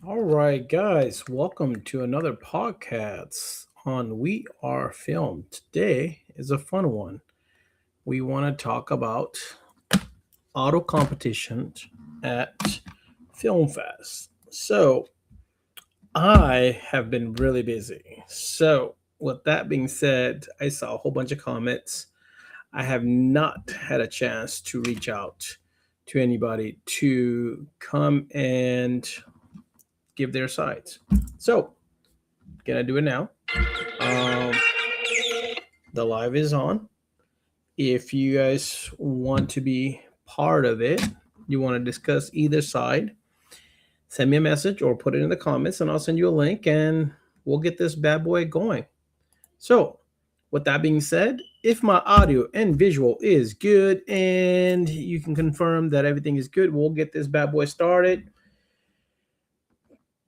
All right, guys, welcome to another podcast on We Are Film. Today is a fun one. We want to talk about auto competitions at Film Fest. So, I have been really busy. So, with that being said, I saw a whole bunch of comments. I have not had a chance to reach out to anybody to come and give their sides. So, gonna do it now. Um, the live is on. If you guys want to be part of it, you want to discuss either side, send me a message or put it in the comments and I'll send you a link and we'll get this bad boy going. So, with that being said, if my audio and visual is good and you can confirm that everything is good, we'll get this bad boy started.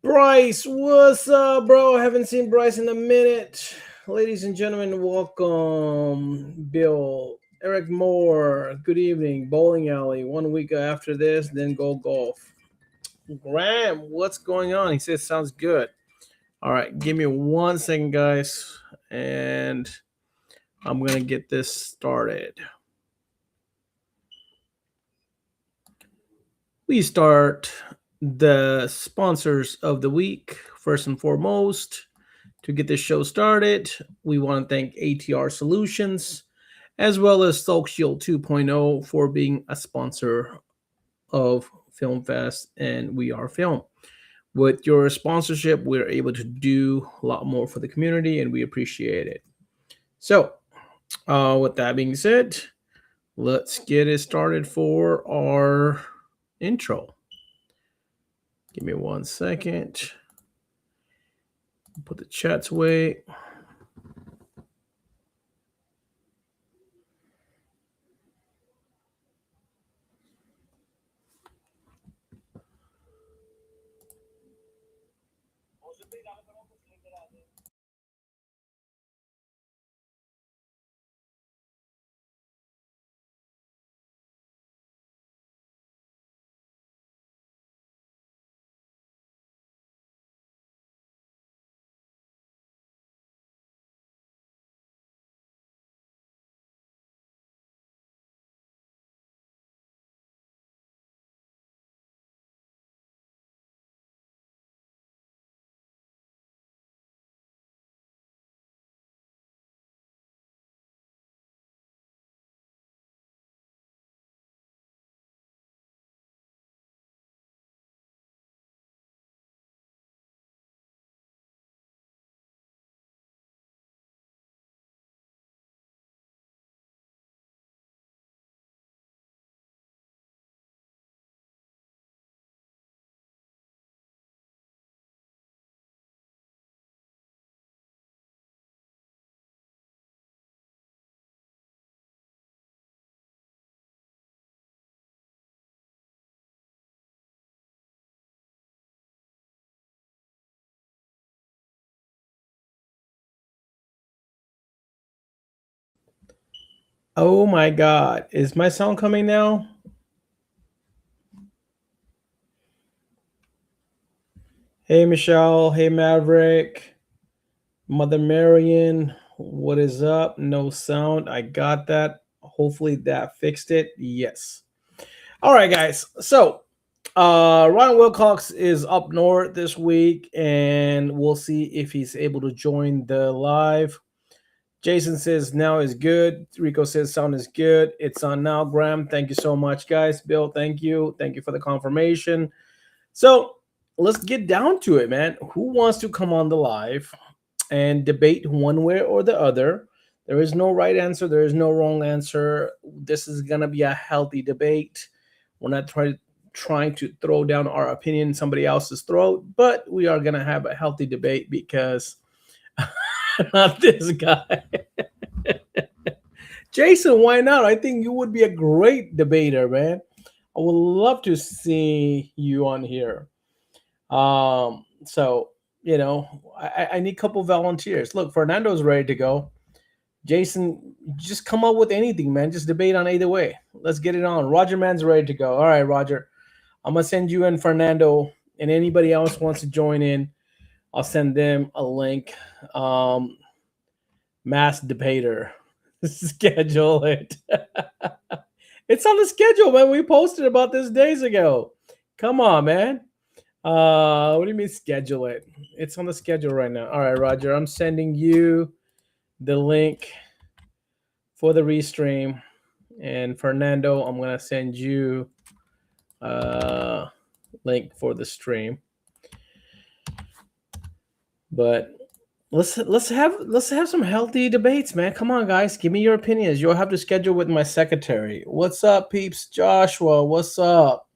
Bryce, what's up, bro? I haven't seen Bryce in a minute. Ladies and gentlemen, welcome. Bill, Eric Moore, good evening. Bowling Alley, 1 week after this, then go golf. Graham, what's going on? He says, sounds good. All right, give me 1 second, guys, and I'm going to get this started. We start the sponsors of the week. First and foremost, to get this show started, we want to thank ATR Solutions as well as Silk Shield 2.0 for being a sponsor of Film Fest and We Are Film. With your sponsorship, we're able to do a lot more for the community and we appreciate it. So, with that being said, let's get it started for our intro. Give me 1 second. Put the chats away. Oh my God. Is my sound coming now? Hey, Michelle. Hey, Maverick. Mother Marion. What is up? No sound. I got that. Hopefully that fixed it. Yes. All right, guys. So, Ryan Wilcox is up north this week, and we'll see if he's able to join the live. Jason says now is good. Rico says sound is good. It's on now. Graham, thank you so much, guys. Bill, thank you. Thank you for the confirmation. So let's get down to it, man. Who wants to come on the live and debate one way or the other? There is no right answer. There is no wrong answer. This is gonna be a healthy debate. We're not trying to throw down our opinion in somebody else's throat, but we are gonna have a healthy debate because not this guy. Jason, why not? I think you would be a great debater, man. I would love to see you on here. So I need a couple volunteers. Look, Fernando's ready to go. Jason, just come up with anything, man. Just debate on either way. Let's get it on. Roger Man's ready to go. All right, Roger. I'm gonna send you and Fernando and anybody else wants to join in, I'll send them a link. Um, Mass debater. Schedule it. It's on the schedule, man. We posted about this days ago. Come on, man. What do you mean schedule it? It's on the schedule right now. All right, Roger. I'm sending you the link for the restream. And Fernando, I'm gonna send you link for the stream. But let's have some healthy debates, man. Come on, guys, give me your opinions. You'll have to schedule with my secretary. What's up, peeps? Joshua, what's up?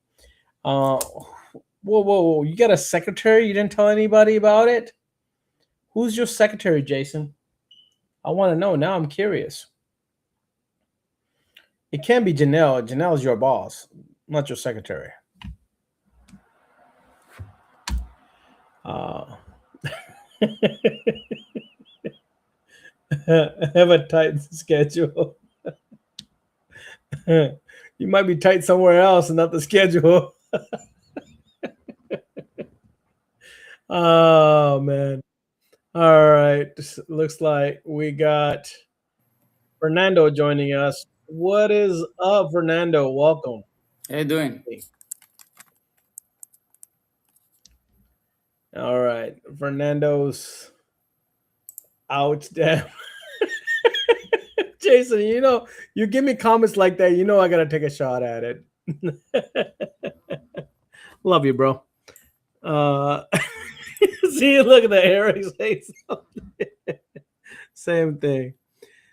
Whoa! You got a secretary? You didn't tell anybody about it? Who's your secretary, Jason? I want to know. Now I'm curious. It can't be Janelle. Janelle's your boss, not your secretary. Uh, have a tight schedule. You might be tight somewhere else and not the schedule. Oh man. All right. Looks like we got Fernando joining us. What is up, Fernando? Welcome. How you doing? All right. Fernando's out. Damn. Jason, you give me comments like that, I gotta take a shot at it. Love you, bro. See, look at the Eric's face. Same thing.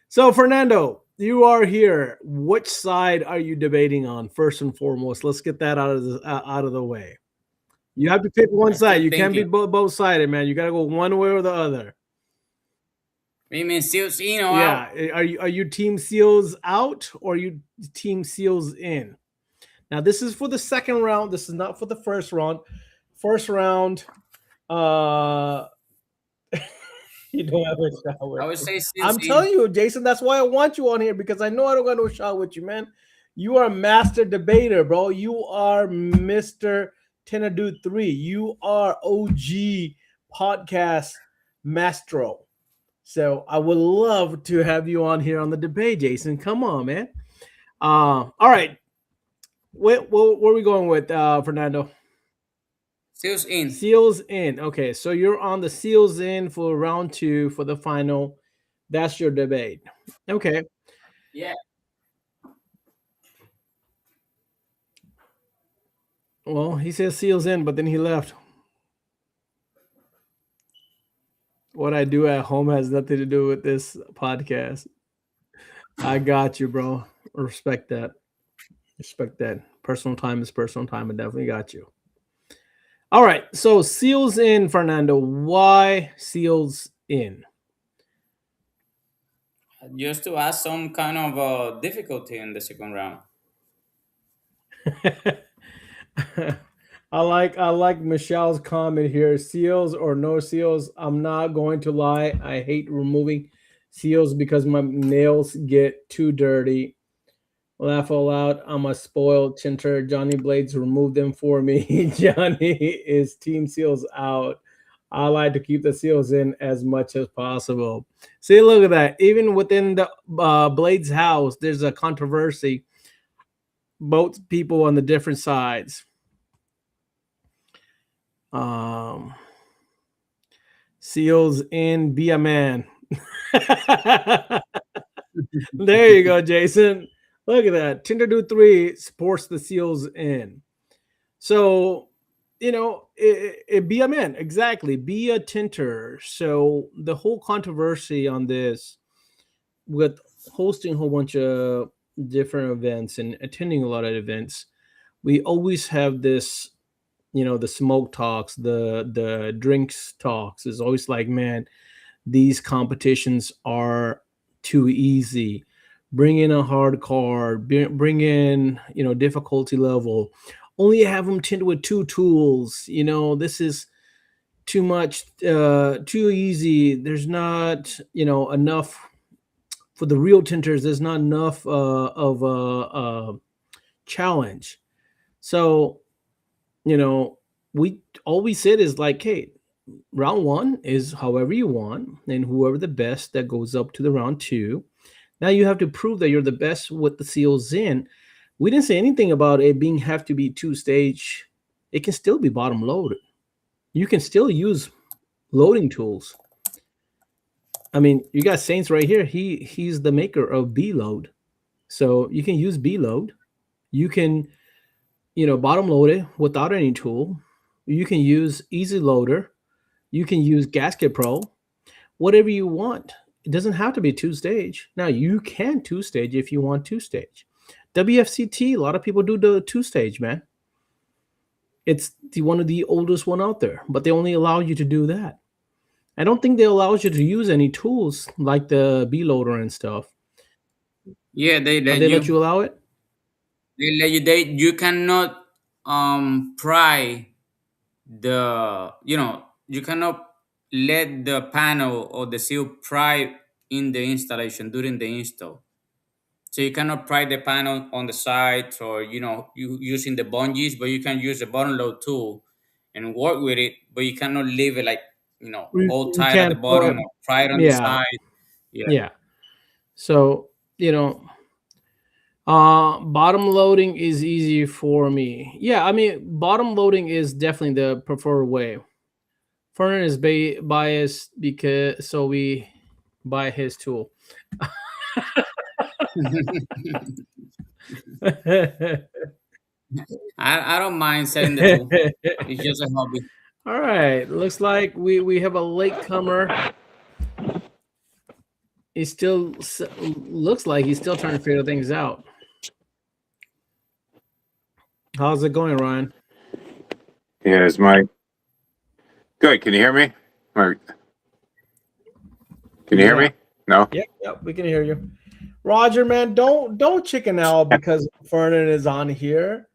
So, Fernando, you are here. Which side are you debating on? First and foremost, let's get that out of the way. You have to pick one side. You can't be both sided, man. You gotta go one way or the other. You mean seals in or Yeah. out? Are you team seals out or are you team seals in? Now, this is for the second round. This is not for the first round. First round, you don't have a shot with I would me. say seals I'm in. telling you, Jason, that's why I want you on here, because I know I don't got no shot with you, man. You are a master debater, bro. You are Mr. Tenadu 3. You are OG podcast maestro. So I would love to have you on here on the debate, Jason. Come on, man. All right. Where are we going with, Fernando? Seals in. Seals in. Okay, so you're on the seals in for round 2 for the final. That's your debate. Okay. Yeah. Well, he says seals in, but then he left. What I do at home has nothing to do with this podcast. I got you, bro. Respect that. Respect that. Personal time is personal time. I definitely got you. All right. So seals in, Fernando. Why seals in? Just to add some kind of difficulty in the second round. I like Michelle's comment here. Seals or no seals? I'm not going to lie. I hate removing seals because my nails get too dirty. Laugh out loud. I'm a spoiled tinter. Johnny Blades removed them for me. Johnny is team seals out. I like to keep the seals in as much as possible. See, look at that. Even within the Blades house, there's a controversy. Both people on the different sides. Seals in, be a man. There you go, Jason. Look at that. Tinder Do 3 supports the seals in. So, be a man. Exactly. Be a tinter. So the whole controversy on this with hosting a whole bunch of different events and attending a lot of events, we always have this, the smoke talks, the drinks talks is always like, man, these competitions are too easy. Bring in a hard card, bring in, difficulty level. Only have them tint with 2 tools. This is too much, too easy. There's not, enough for the real tinters. There's not enough of a challenge. So, we all we said is like, hey, round one is however you want, and whoever the best that goes up to the round two. Now you have to prove that you're the best with the seals in. We didn't say anything about it being have to be two stage. It can still be bottom loaded. You can still use loading tools. I mean, you got Saints right here. He's the maker of B load, so you can use B load. You can bottom load it without any tool. You can use Easy Loader. You can use Gasket Pro. Whatever you want. It doesn't have to be two stage. Now you can two stage if you want two stage. WFCT, a lot of people do the two stage, man. It's one of the oldest one out there, but they only allow you to do that. I don't think they allow you to use any tools like the B loader and stuff. Yeah, they Have let they let you. you allow it? They let you. You cannot pry the, you cannot let the panel or the seal pry in the installation during the install. So you cannot pry the panel on the side, or you using the bungees, but you can use the bottom load tool and work with it, but you cannot leave it like, all You tight at the can't pour bottom it. or pry it on the Yeah, side. Yeah. yeah. So you know, bottom loading is easy for me. Yeah, I mean, bottom loading is definitely the preferred way. Fernan is biased because so we buy his tool. I don't mind setting the tool. It's just a hobby. All right, looks like we have a late comer. He still looks like he's still trying to figure things out. How's it going, Ryan? Yeah, is my good? Can you hear me? Can you hear Yeah. me? No. Yep. Yep. We can hear you. Roger, man, don't chicken out because Fernan is on here.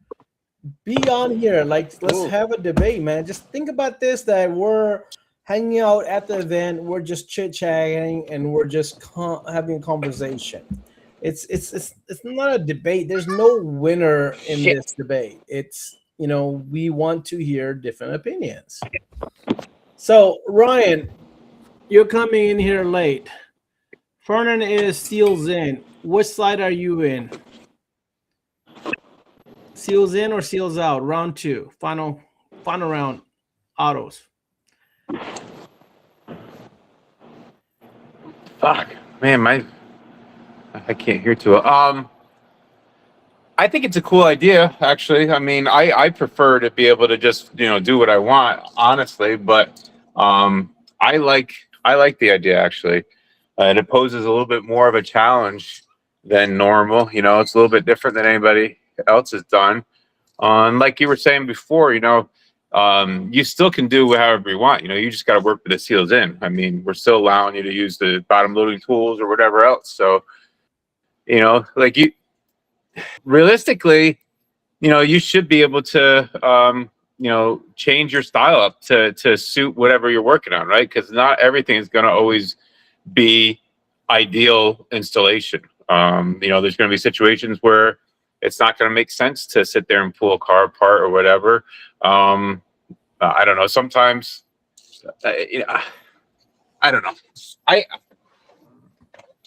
Be on here. Like, let's Ooh. have a debate, man. Just think about this: that we're hanging out at the event, we're just chit chatting, and we're just having a conversation. It's not a debate. There's no winner in Shit. this debate. It's we want to hear different opinions. So Ryan, you're coming in here late. Fernan is seals in. Which side are you in? Seals in or seals out? Round two, final round, autos. Fuck, man, I can't hear too well. I think it's a cool idea, actually. I mean, I prefer to be able to just do what I want, honestly. But I like I like the idea actually. It poses a little bit more of a challenge than normal. It's a little bit different than anybody else has done. And like you were saying before, you still can do however you want. You just got to work with the seals in. I mean, we're still allowing you to use the bottom loading tools or whatever else. So, like you realistically, you should be able to, change your style up to suit whatever you're working on, right? Because not everything is going to always be ideal installation. There's going to be situations where it's not going to make sense to sit there and pull a car apart or whatever. I don't know. Sometimes, I don't know. I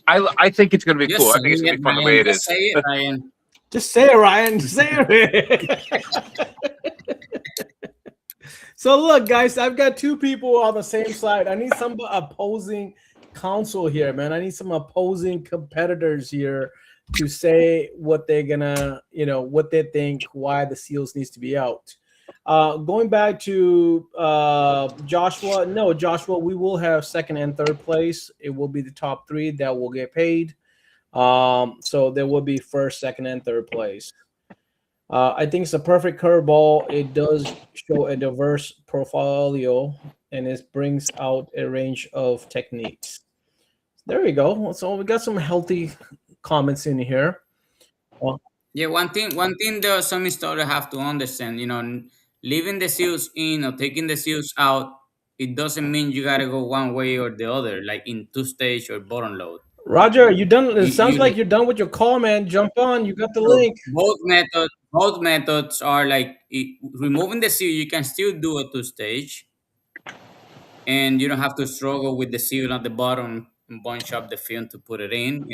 I think it's going to be Just cool. I say think it's going it, to be fun the Ryan. way it Just is. say it, Ryan. Just say it, Ryan. Just say it. So look, guys, I've got two people on the same side. I need some opposing counsel here, man. I need some opposing competitors here to say what they're gonna, what they think, why the seals needs to be out. Going back to Joshua, no, Joshua, we will have second and third place. It will be the top three that will get paid. So there will be first, second, and third place. I think it's a perfect curveball. It does show a diverse portfolio and it brings out a range of techniques. There we go. So we got some healthy comments in here. Well, Yeah, one thing that some installers have to understand, leaving the seals in or taking the seals out, it doesn't mean you gotta go one way or the other, like in two stage or bottom load. Roger, you done? It You sounds you like you're done with your call, man. Jump on. You got the so link. both methods Both methods are like removing the seal. You can still do a two stage, and you don't have to struggle with the seal at the bottom and bunch up the film to put it in.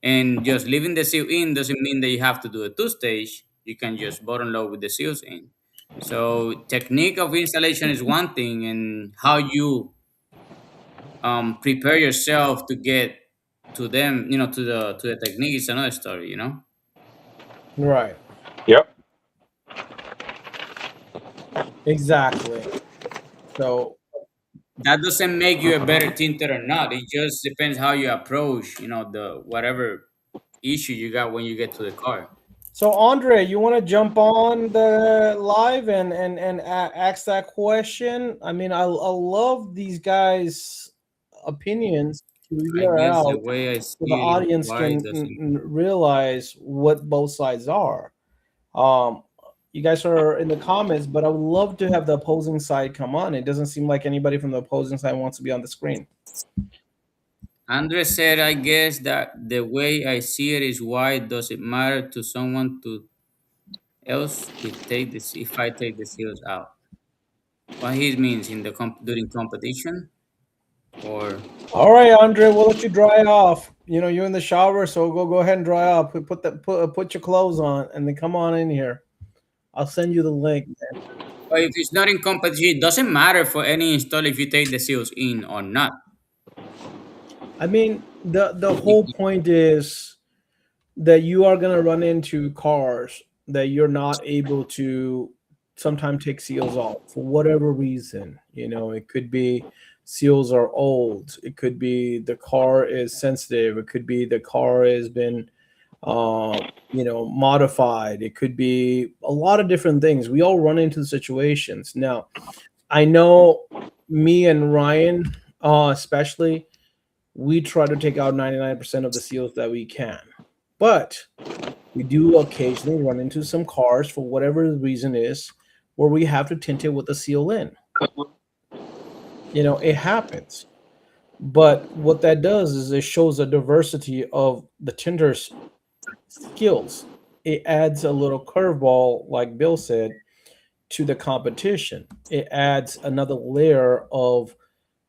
And just leaving the seal in doesn't mean that you have to do a two stage. You can just bottom load with the seals in. So technique of installation is one thing, and how you prepare yourself to get to them, to the technique is another story. Right. Yep. Exactly. So, That doesn't make you a better tinter or not. It just depends how you approach, the whatever issue you got when you get to the car. so Andre, you want to jump on the live and ask that question? I mean, I love these guys' opinions to I hear guess the out way I so the see it is audience why it can doesn't. realize what both sides are. Um, you guys are in the comments, but I would love to have the opposing side come on. It doesn't seem like anybody from the opposing side wants to be on the screen. Andre said, I guess that the way I see it is why it doesn't matter to someone to else if I take the seals out. What he means in the during competition or All right, Andre, we'll let you dry off. You know, you're in the shower, so go ahead and dry off. Put your clothes on, and then come on in here. I'll send you the link. or if it's not in competition, it doesn't matter for any install if you take the seals in or not. I mean, the whole point is that you are going to run into cars that you're not able to sometimes take seals off for whatever reason. You know, it could be seals are old. It could be the car is sensitive. It could be the car has been, modified. It could be a lot of different things. We all run into situations. Now, I know me and Ryan, especially, we try to take out 99% of the seals that we can. But we do occasionally run into some cars for whatever the reason is where we have to tint it with a seal in. You know, it happens. But what that does is it shows a diversity of the tinter's skills. It adds a little curveball, like Bill said, to the competition. It adds another layer of,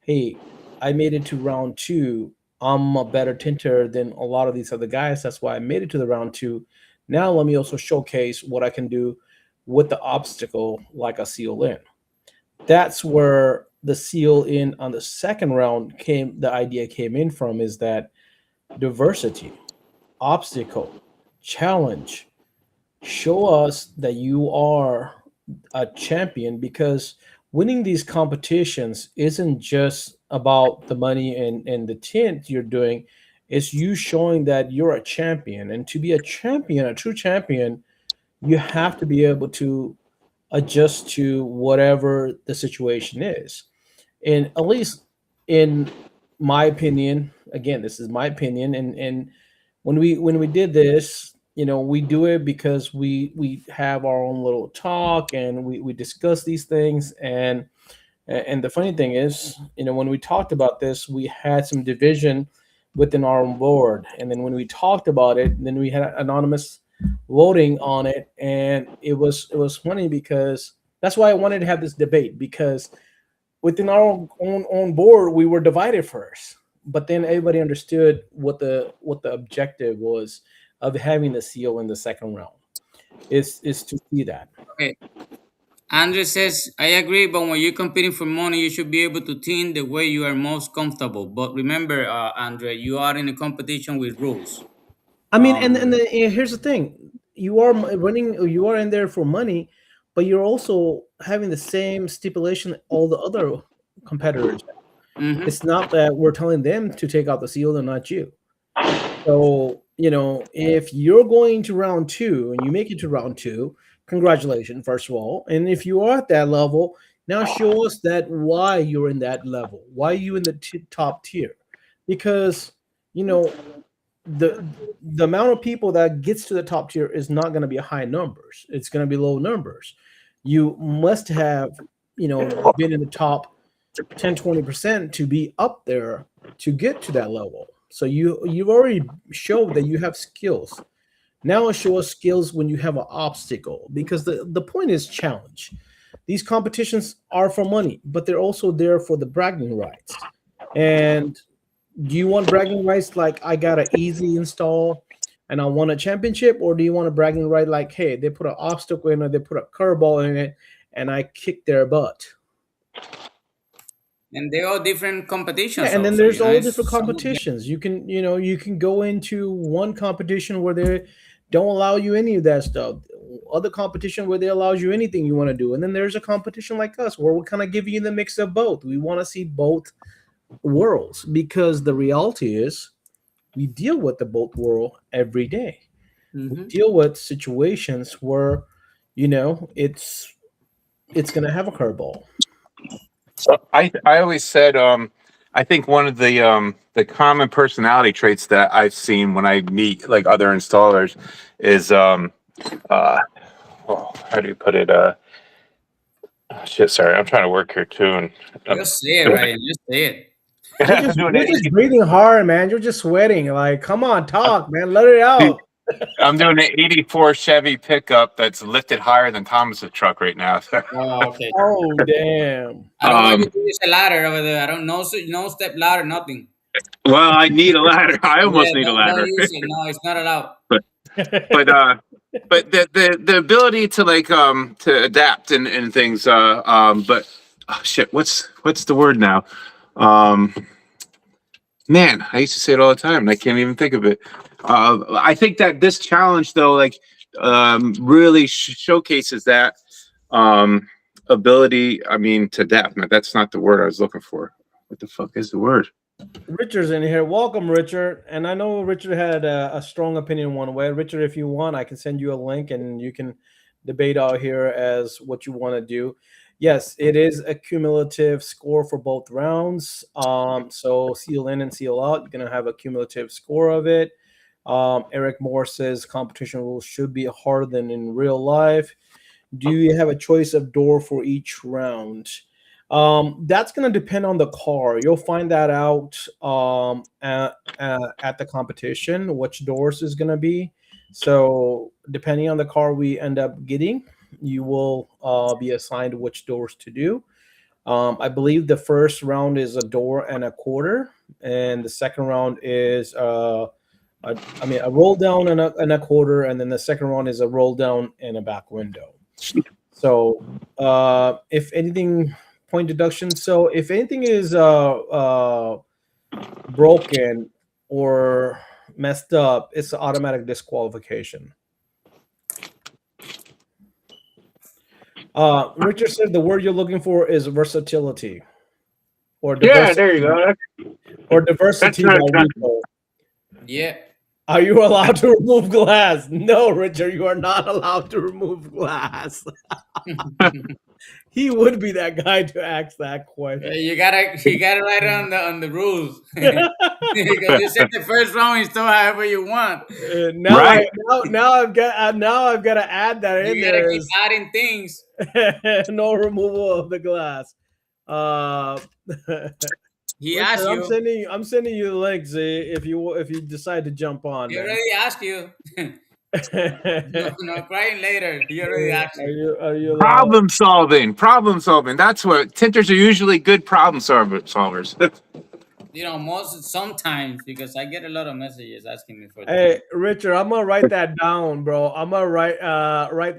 hey, I made it to round two. I'm a better tinter than a lot of these other guys. That's why I made it to the round two. Now let me also showcase what I can do with the obstacle like a seal in. That's where the seal in on the second round the idea came in from, is that diversity, obstacle, challenge. Show us that you are a champion, because winning these competitions isn't just about the money and the tint you're doing. It's you showing that you're a champion. And to be a champion, a true champion, you have to be able to adjust to whatever the situation is. And at least in my opinion, again, this is my opinion, and when we did this, we do it because we have our own little talk, and we discuss these things. And the funny thing is, when we talked about this, we had some division within our own board. And then when we talked about it, then we had anonymous voting on it. And it was funny, because that's why I wanted to have this debate, because within our own board, we were divided first. But then everybody understood what the objective was of having the seal in the second round, is to see that. okay. Andre says, I agree, but when you're competing for money, you should be able to tint the way you are most comfortable. But remember, Andre, you are in a competition with rules. I mean, Um, and here's the thing: you are in there for money, but you're also having the same stipulation all the other competitors have. mhm. It's not that we're telling them to take out the seal and not you. So, if you're going to round two and you make it to round two, congratulations, first of all. And if you are at that level, now show us that why you're in that level, why you in the top tier. Because, you know, the amount of people that gets to the top tier is not going to be high numbers. It's going to be low numbers. You must have, been in the top 10-20% to be up there to get to that level. So you've already showed that you have skills. Now show us skills when you have an obstacle, because the point is challenge. These competitions are for money, but they're also there for the bragging rights. And do you want bragging rights like I got an easy install and I won a championship, or do you want a bragging right like, hey, they put an obstacle in it, they put a curveball in it, and I kicked their butt? And they all different Yeah, competitions and then also, there's all it's different some of them. competitions. You can go into one competition where they don't allow you any of that stuff. Other competition where they allows you anything you want to do. And then there's a competition like us where we kind of give you the mix of both. We want to see both worlds, because the reality is we deal with the both world every day. We Hmm. deal with situations where, it's gonna have a curveball. So I always said I think one of the common personality traits that I've seen when I meet like other installers is uh oh, how do you put it oh, shit, sorry, I'm trying to work here too, and I'm Just say it, doing, right? Just say it. I'm doing You're just an breathing hard, man. You're just sweating. Like, come on, talk, man. Let it 80, out. I'm doing an 84 Chevy pickup that's lifted higher than Thomas's truck right now. Oh, okay. Oh, damn. I don't want you to use a ladder over there. I don't know, so no step ladder, nothing. Well, I need a ladder. I almost Yeah, need a don't ladder. use it. No, it's not allowed. but the ability to like to adapt and things but oh, shit, what's the word now? um Man, I used to say it all the time and I can't even think of it. I think that this challenge though, like, really showcases that um ability, I mean, to adapt. No, that's not the word I was looking for. What the fuck is the word? Richard's in here. Welcome, Richard. And I know Richard had a strong opinion one way. Richard, if you want, I can send you a link and you can debate out here as what you want to do. Yes, it is a cumulative score for both rounds. So seal in and seal out. You're gonna have a cumulative score of it. Eric Moore says competition rules should be harder than in real life. Do you have a choice of door for each round? That's going to depend on the car. You'll find that out at the competition, which doors is going to be. So, depending on the car we end up getting, you will be assigned which doors to do. I believe the first round is a door and a quarter, and the second round is a roll down and a quarter, and then the second round is a roll down and a back window. So, if anything, point deduction. So, if anything is broken or messed up, it's an automatic disqualification. Richard said the word you're looking for is versatility or Yeah, there you diversity go. or That's diversity not by Rico. Yeah. Are you allowed to remove glass? No, Richard, you are not allowed to remove glass. He would be that guy to ask that question. You gotta write it on the rules. Because you said the first round is still however you want. right. Now I've got to add that in You there gotta keep is adding things. no removal of the glass. Uh, He Richard, asked you. I'm sending you the links if you decide to jump on, He man. already asked you. No, are no, crying later. He already asked you. you allowed? Problem solving, that's what tinters are usually, good solvers. Most sometimes because I get a lot of messages asking me for Hey, things. Richard, I'm gonna write that down, bro. I'm gonna write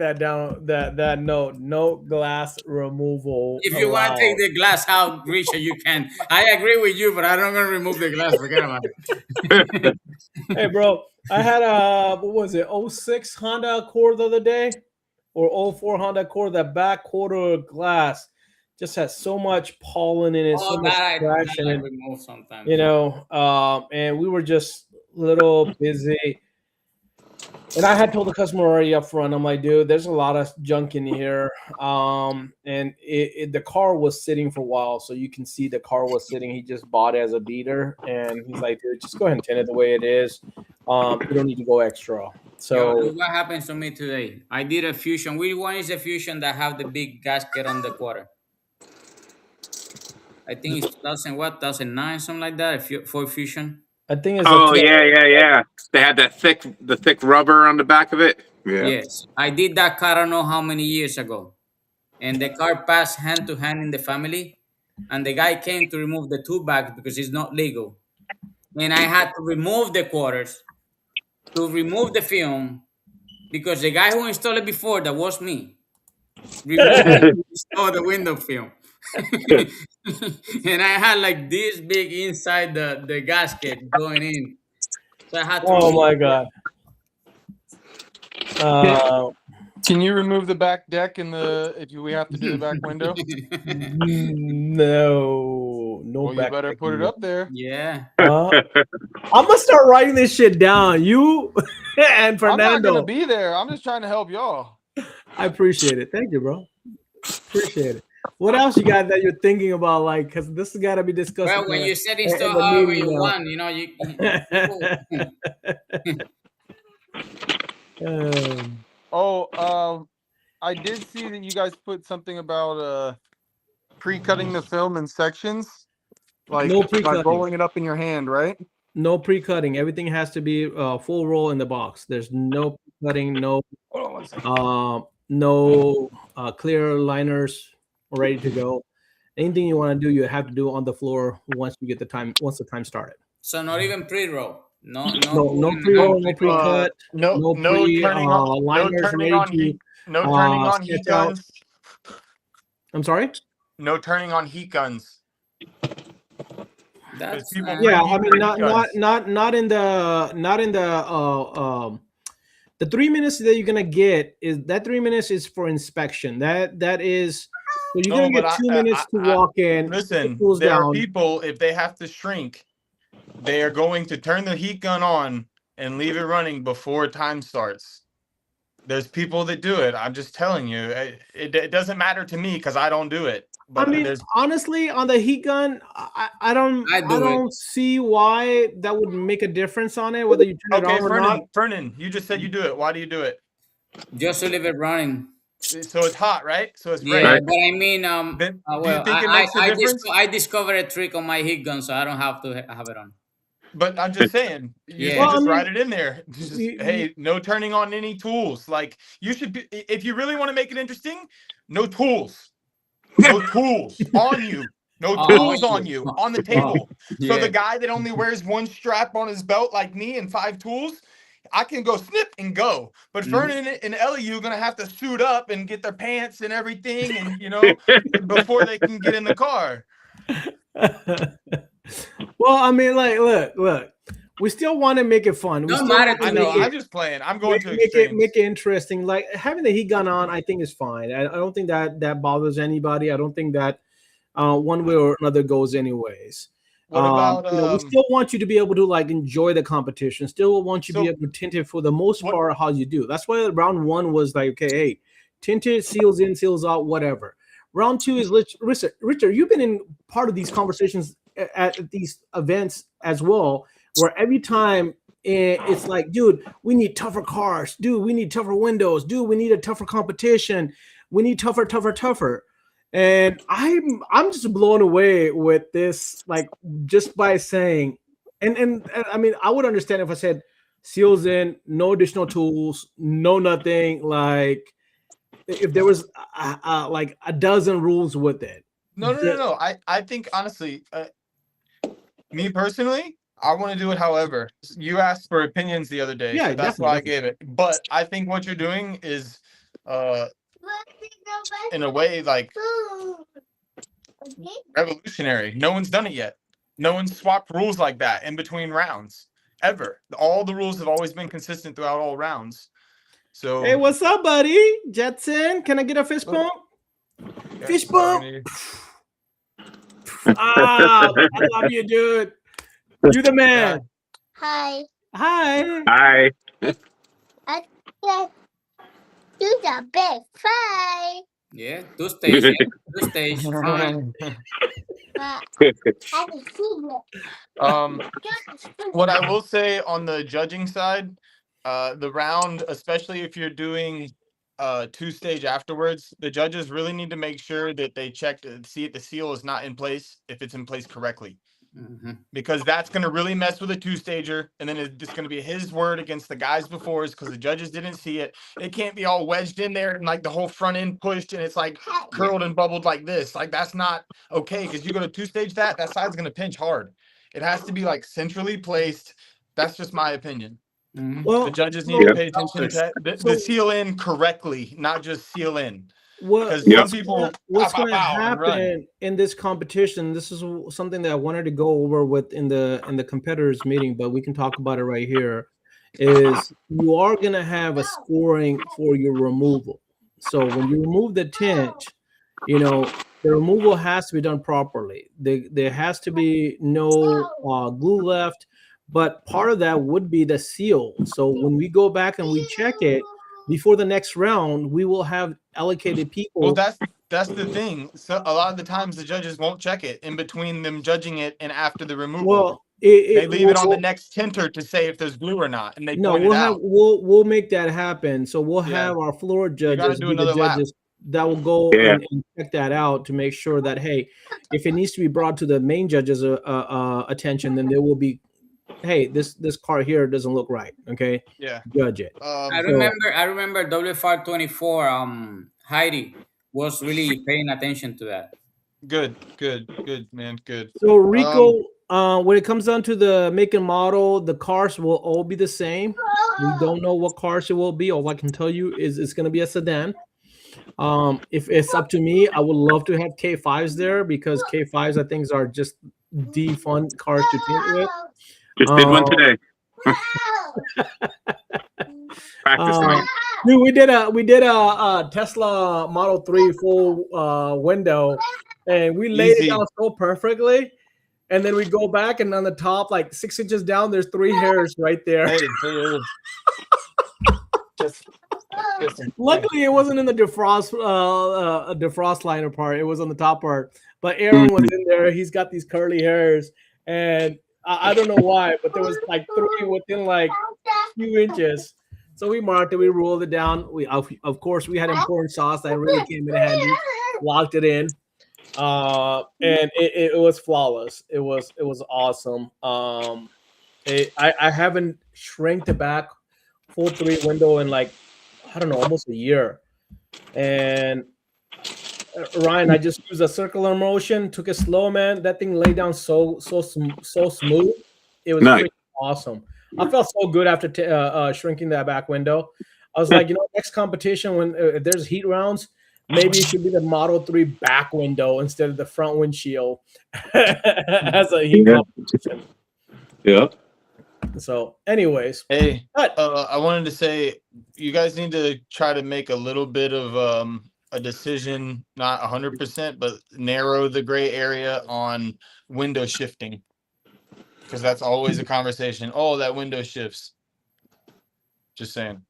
that down. That note. No glass removal If you want to take allowed. the glass out, Grisha, you can. I agree with you, but I'm not gonna remove the glass. Forget about it. Hey, bro, I had a what was it? '06 Honda Accord the other day, or '04 Honda Accord. That back quarter glass just has so much pollen in it, so All much that scratch in I it. remove sometimes. And we were just a little busy. And I had told the customer already up front, I'm like, dude, there's a lot of junk in here. And the car was sitting for a while, so you can see the car was sitting. He just bought it as a beater, and he's like, dude, just go ahead and tint it the way it is. You don't need to go extra. Yo, So look what happens to me today. I did a fusion. Which one is a fusion that have the big gasket on the quarter? I think it's 2000 what 2009 something like that. For fusion. I think it's a Oh 12. yeah. They had the thick rubber on the back of it. Yeah. Yes, I did that car. I don't know how many years ago, and the car passed hand to hand in the family, and the guy came to remove the two bags because it's not legal, and I had to remove the quarters to remove the film because the guy who installed it before, that was me, removed it to install the window film. And I had like this big inside the gasket going in. So I had to Oh remove my it. god. Uh, Can you remove the back deck and we have to do the back window? no Well, you back. better put it up there. Yeah. I'm gonna start writing this shit down. You and I'm not gonna Fernando. be there. I'm just trying to help y'all. I appreciate it. Thank you, bro. Appreciate it. What else you got that you're thinking about? Like, because this has got to be discussed Well, when you set install in the however meeting you now. want, I did see that you guys put something about pre-cutting the film in sections, like No by pre-cutting. rolling it up in your hand, right? No pre-cutting. Everything has to be full roll in the box. There's no cutting. No, clear liners ready to go. Anything you want to do, you have to do on the floor once you get the time. Once the time started. so not even pre-roll. No No putting pre-roll, hand no pre-roll. pre-cut, no pre turning on, liners ready to turning on heat sketch out. guns. I'm sorry. No turning on heat guns. That's people Yeah, preheat I mean, their guns. not in the 3 minutes that you're gonna get is that 3 minutes is for inspection. That is so you're No, gonna but get 2 minutes to walk in. put the listen, tools there are down. people, if they have to shrink, they are going to turn the heat gun on and leave it running before time starts. There's people that do it. I'm just telling you. It doesn't matter to me because I don't do it. But I mean, there's honestly, on the heat gun, I I do it. don't see why that would make a difference on it, whether you turn it okay, on or not. Fernan, you just said you do it. Why do you do it? Just to leave it running. So it's hot, right? So it's Yeah, red. but I mean, Then, do you well, think it makes a difference? I discovered a trick on my heat gun, so I don't have to have it on. But I'm just saying, you Yeah. should Well, I just mean, write it in there. Just, hey, no turning on any tools. Like you should be, if you really want to make it interesting, no tools. No tools on you. No tools on you on the table. So the guy that only wears one strap on his belt like me and 5 tools, I can go snip and go. But Vernon and Ellie are gonna have to suit up and get their pants and everything, and before they can get in the car. Well, I mean, like, look. We still want to make it fun. We Don't still matter want to I know. me. I'm just playing. I'm going to make extremes. it interesting. Like having the heat gun on, I think is fine. I don't think that bothers anybody. I don't think that one way or another goes anyways. What about we still want you to be able to like enjoy the competition. Still want you to be able to tint it for the most part how you do. That's why round 1 was like, okay, hey, tinted, seals in, seals out, whatever. Round 2 is Richard. You've been in part of these conversations at these events as well, where every time it's like, dude, we need tougher cars, dude, we need tougher windows, dude, we need a tougher competition, we need tougher. And I'm just blown away with this, like just by saying, and I mean, I would understand if I said seals in, no additional tools, no nothing, like if there was like a dozen rules with it. No. I think honestly, me personally, I want to do it however. You asked for opinions the other day, so that's why I gave it. But I think what you're doing is in a way like revolutionary. No one's done it yet. No one's swapped rules like that in between rounds ever. All the rules have always been consistent throughout all rounds. So hey, what's up, buddy? Jetson, can I get a fist bump? Fist bump. I love you, dude. You the man. Hi. Hi. Do the big five. Yeah, 2 stage. Yeah, 2 stage. Fine. What I will say on the judging side, the round, especially if you're doing 2-stage afterwards, the judges really need to make sure that they check to see if the seal is not in place, if it's in place correctly. because that's going to really mess with a two-stager, and then it's going to be his word against the guys before us because the judges didn't see it. It can't be all wedged in there and like the whole front end pushed and it's like curled and bubbled like this. Like that's not okay because you go to two-stage that side's going to pinch hard. It has to be like centrally placed. That's just my opinion. Well, the judges need to pay attention to that. The seal in correctly, not just seal in. Because some people, what's going to happen in this competition? This is something that I wanted to go over with in the competitors meeting, but we can talk about it right here. Is you are going to have a scoring for your removal. So when you remove the tint, the removal has to be done properly. There has to be no glue left, but part of that would be the seal. So when we go back and we check it before the next round, we will have allocated people. Well, that's the thing. So a lot of the times the judges won't check it in between them judging it and after the removal. Well, they leave it on the next tinter to say if there's glue or not, and they point it out. We'll make that happen. So we'll have our floor judges, do another lap. that will go and check that out to make sure that, hey, if it needs to be brought to the main judges' attention, then there will be, hey, this car here doesn't look right. Okay, judge it. I remember WFR24. Heidi was really paying attention to that. Good, man, good. So Rico, when it comes down to the make and model, the cars will all be the same. We don't know what cars it will be. All I can tell you is it's going to be a sedan. If it's up to me, I would love to have K5s there because K5s I think are just the fun cars to paint with. Just did one today. Practicing. Dude, we did a Tesla Model 3 full window, and we laid it down so perfectly. And then we go back, and on the top, like 6 inches down, there's 3 hairs right there. Hey, Luckily, it wasn't in the defrost liner part. It was on the top part. But Aaron was in there. He's got these curly hairs, and I don't know why, but there was like 3 within like a few inches. So we marked it. We ruled it down. We of course we had important sauce that really came in handy. Locked it in, and it was flawless. It was awesome. I haven't shrank the back full 3 window in like, I don't know, almost a year. And Ryan, I just used a circular motion, took it slow, man. That thing laid down so smooth. It was nice. Awesome. I felt so good after shrinking that back window. I was like, next competition, when if there's heat rounds, maybe it should be the Model 3 back window instead of the front windshield as a heat competition. Yeah. So, anyways, hey, I wanted to say you guys need to try to make a little bit of a decision, not 100%, but narrow the gray area on window shifting, because that's always a conversation. Oh, that window shifts. Just saying.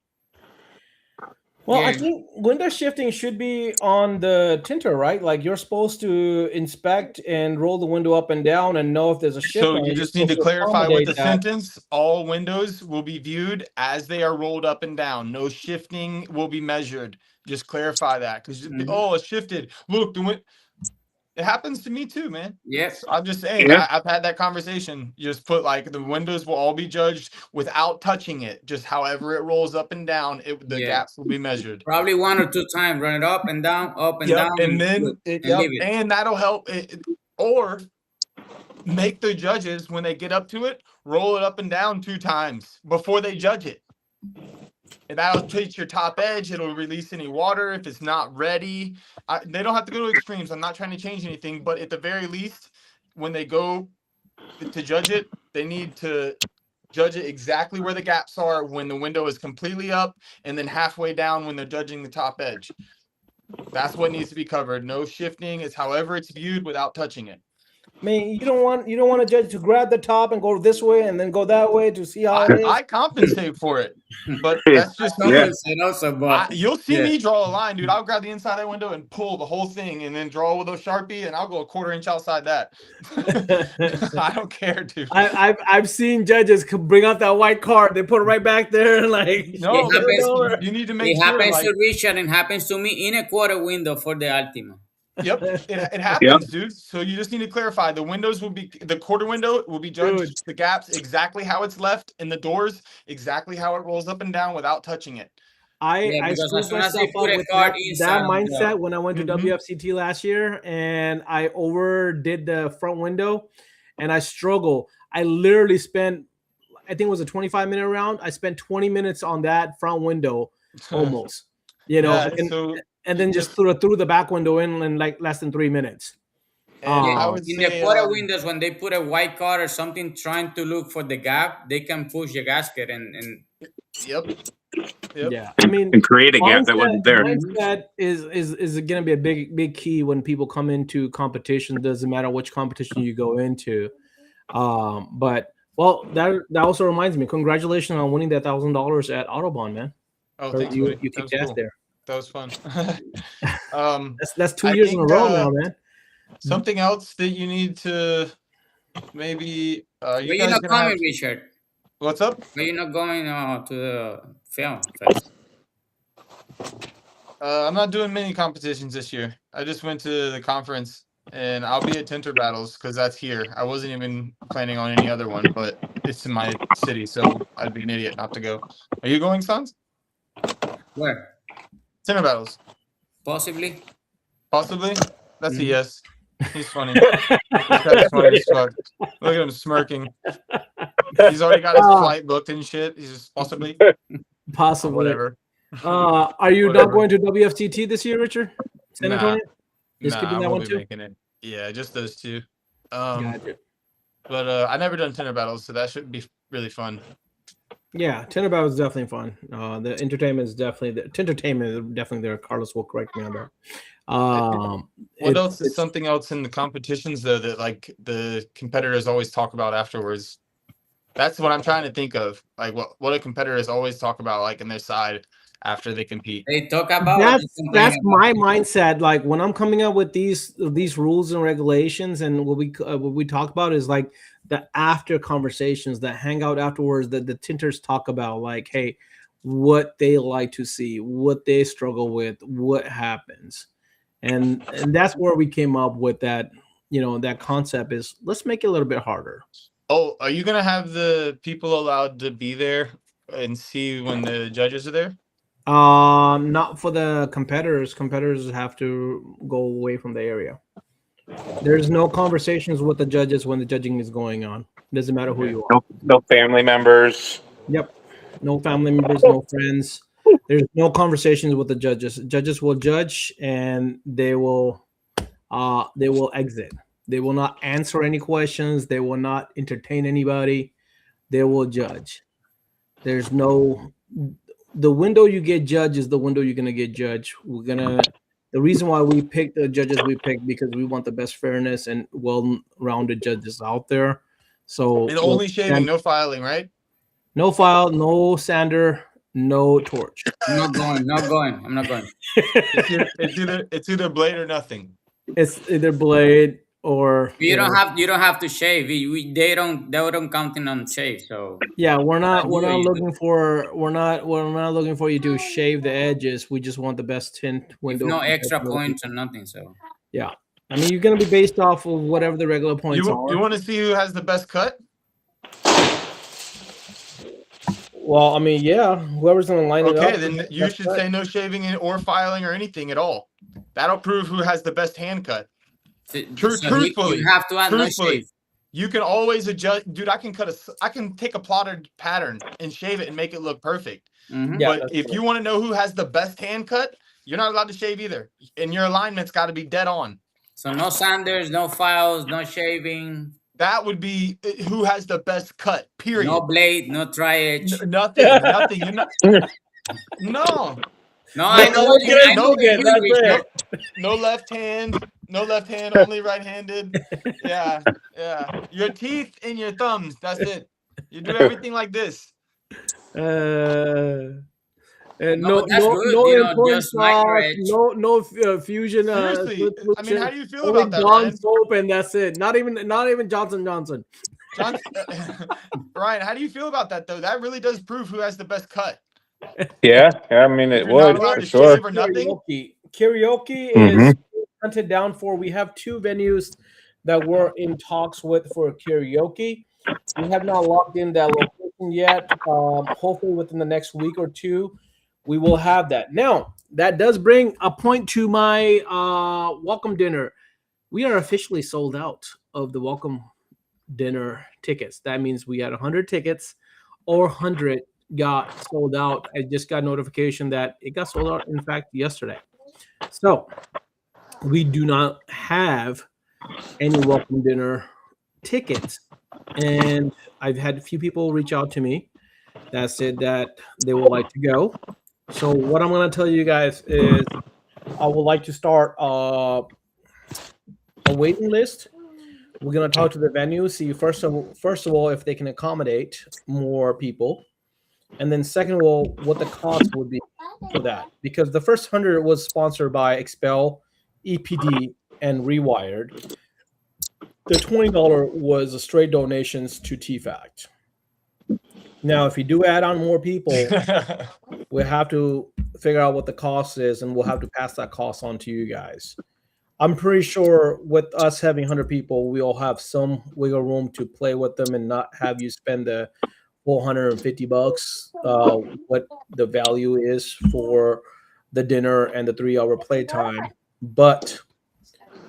Well, I think window shifting should be on the tinter, right? Like you're supposed to inspect and roll the window up and down and know if there's a shift. So you just need to clarify with the sentence: all windows will be viewed as they are rolled up and down. No shifting will be measured. Just clarify that, because it shifted. Look, it happens to me too, man. Yes, I'm just saying. I've had that conversation. You just put like the windows will all be judged without touching it. Just however it rolls up and down, the gaps will be measured. Probably 1 or 2 times, run it up and down, and then and that'll help. Or make the judges, when they get up to it, roll it up and down 2 times before they judge it. And that'll treat your top edge. It'll release any water if it's not ready. They don't have to go to extremes. I'm not trying to change anything, but at the very least, when they go to judge it, they need to judge it exactly where the gaps are when the window is completely up, and then halfway down when they're judging the top edge. That's what needs to be covered. No shifting. It's however it's viewed without touching it. I mean, you don't want a judge to grab the top and go this way and then go that way to see how it is. I compensate for it, but that's just you'll see me draw a line, dude. I'll grab the inside of that window and pull the whole thing, and then draw with a Sharpie, and I'll go a 1/4 inch outside that. I don't care, dude. I've seen judges bring out that white card, they put it right back there, like no. You need to make it happens to Richard and happens to me in a 1/4 window for the Altima. Yep, it happens, dude. So you just need to clarify. The windows will be the quarter window will be judged Dude. the gaps exactly how it's left, and the doors exactly how it rolls up and down without touching it. I Yeah, I because as screwed soon as they myself put up a with card that inside of mindset the, when I went to Mhm. WFCT last year, and I overdid the front window, and I struggle. I literally spent, I think it was a 25-minute round. I spent 20 minutes on that front window, almost, Yeah, and so you then just just threw the back window in like less than 3 minutes. and yeah, I Um, would in the say quarter windows, when they put a white card or something trying to look for the gap, they can push the gasket and yep, yep. yeah, I mean, And create a gap that mindset wasn't there. mindset is going to be a big key when people come into competition. Doesn't matter which competition you go into. But well, that also reminds me. Congratulations on winning that $1,000 at Autobahn, man. Oh, Or thanks, buddy. you That was kicked ass cool. there. That was fun. That's 2 I years in a think row now, man. something else that you need to maybe you were you guys not gonna have coming, Richard? what's up? Were you not going to the film fest? I'm not doing many competitions this year. I just went to the conference and I'll be at Tinter Battles because that's here. I wasn't even planning on any other one, but it's in my city, so I'd be an idiot not to go. Are you going, Sons? Where? Tinter Battles. Possibly. Possibly? That's a Mhm. yes. He's funny. This guy's funny as fuck. Look at him smirking. He's already got his flight booked and shit. He's just possibly Possibly. whatever. Are you not going to WFTT this year, Richard? San Antonio? Just Nah, keeping I that won't one be too. making it. Yeah, just those two. Gotcha. But I never done Tinder battles, so that should be really fun. Yeah, Tinder Battle is definitely fun. The entertainment is definitely entertainment is definitely there. Carlos will correct me on that. What else is something else in the competitions though that like the competitors always talk about afterwards? That's what I'm trying to think of. Like what do competitors always talk about like in their side after they compete? They talk about or they That's complain about? my mindset. Like when I'm coming up with these rules and regulations, and what we talk about is like the after conversations, the hangout afterwards, that the tinters talk about, like, hey, what they like to see, what they struggle with, what happens, and that's where we came up with that. That concept is, let's make it a little bit harder. Oh, are you gonna have the people allowed to be there and see when the judges are there? Not for the competitors. Competitors have to go away from the area. There's no conversations with the judges when the judging is going on. Doesn't matter who you are. No family members. Yep. No family members, no friends. There's no conversations with the judges. Judges will judge and they will exit. They will not answer any questions. They will not entertain anybody. They will judge. There's no, the window you get judged is the window you're gonna get judged. The reason why we picked the judges we picked, because we want the best fairness and well-rounded judges out there. So And only shaving, no filing, right? no file, no sander, no torch. I'm not going. Not going. I'm not going. It's either blade or nothing. It's either blade or You don't have to shave. They don't counting on shave. So yeah, we're not You looking for you to shave the edges. We just want the best tint if window. no extra points or nothing. So Yeah. I mean, you're gonna be based off of whatever the regular points You are. want to see who has the best cut? Well, I mean, yeah, whoever's gonna line it up. Okay, then you should say no shaving or filing or anything at all. That'll prove who has the best hand cut. Truthfully, you have to add no shave. you can always adjust. Dude, I can take a plotted pattern and shave it and make it look perfect. Mhm. Yeah, But if you want to know who has the best hand cut, you're not allowed to shave either. And your alignment's got to be dead on. So no sanders, no files, no shaving, That would be who has the best cut, period. no blade, no tri-edge. Nothing. You're not. No. No, I know what you that's Richard. No left hand. No left hand. Only right-handed. Yeah. Your teeth and your thumbs. That's it. You do everything like this. And No, but that's good, just like your edge. no fusion. Seriously, I mean, how do you feel only about that, Dawn Ryan? soap, and that's it. Not even Johnson. Ryan, how do you feel about that though? That really does prove who has the best cut. Yeah, I mean it If you're not would allowed for to sure. shave or nothing. Karaoke Mhm. is hunted down for. We have 2 venues that we're in talks with for karaoke. We have not locked in that location yet. Hopefully, within the next week or two, we will have that. Now, that does bring a point to my welcome dinner. We are officially sold out of the welcome dinner tickets. That means we had 100 tickets, or 100 got sold out. I just got notification that it got sold out, in fact, yesterday. So we do not have any welcome dinner tickets. And I've had a few people reach out to me that said that they would like to go. So what I'm going to tell you guys is I would like to start a waiting list. We're going to talk to the venue, see first of all if they can accommodate more people, and then second of all what the cost would be for that. Because the first 100 was sponsored by Expel, EPD, and Rewired. The $20 was a straight donations to TFACT. Now, if you do add on more people, we have to figure out what the cost is, and we'll have to pass that cost on to you guys. I'm pretty sure with us having 100 people, we'll have some wiggle room to play with them and not have you spend the $450, what the value is for the dinner and the 3-hour playtime. But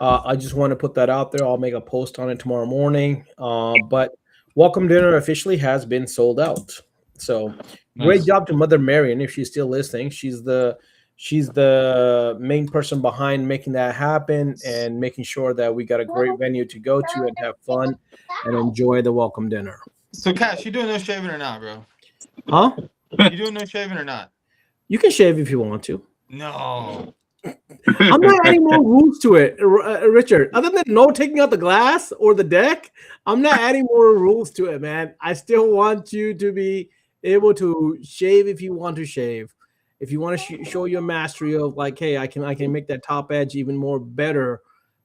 I just want to put that out there. I'll make a post on it tomorrow morning. But welcome dinner officially has been sold out. So great job to Mother Marion if she's still listening. She's the main person behind making that happen and making sure that we got a great venue to go to and have fun and enjoy the welcome dinner. So, Cash, you doing no shaving or not, bro? Huh? You doing no shaving or not? You can shave if you want to. No. I'm not adding more rules to it, Richard. Other than no taking out the glass or the deck, I'm not adding more rules to it, man. I still want you to be able to shave if you want to shave. If you want to show your mastery of like, hey, I can make that top edge even more better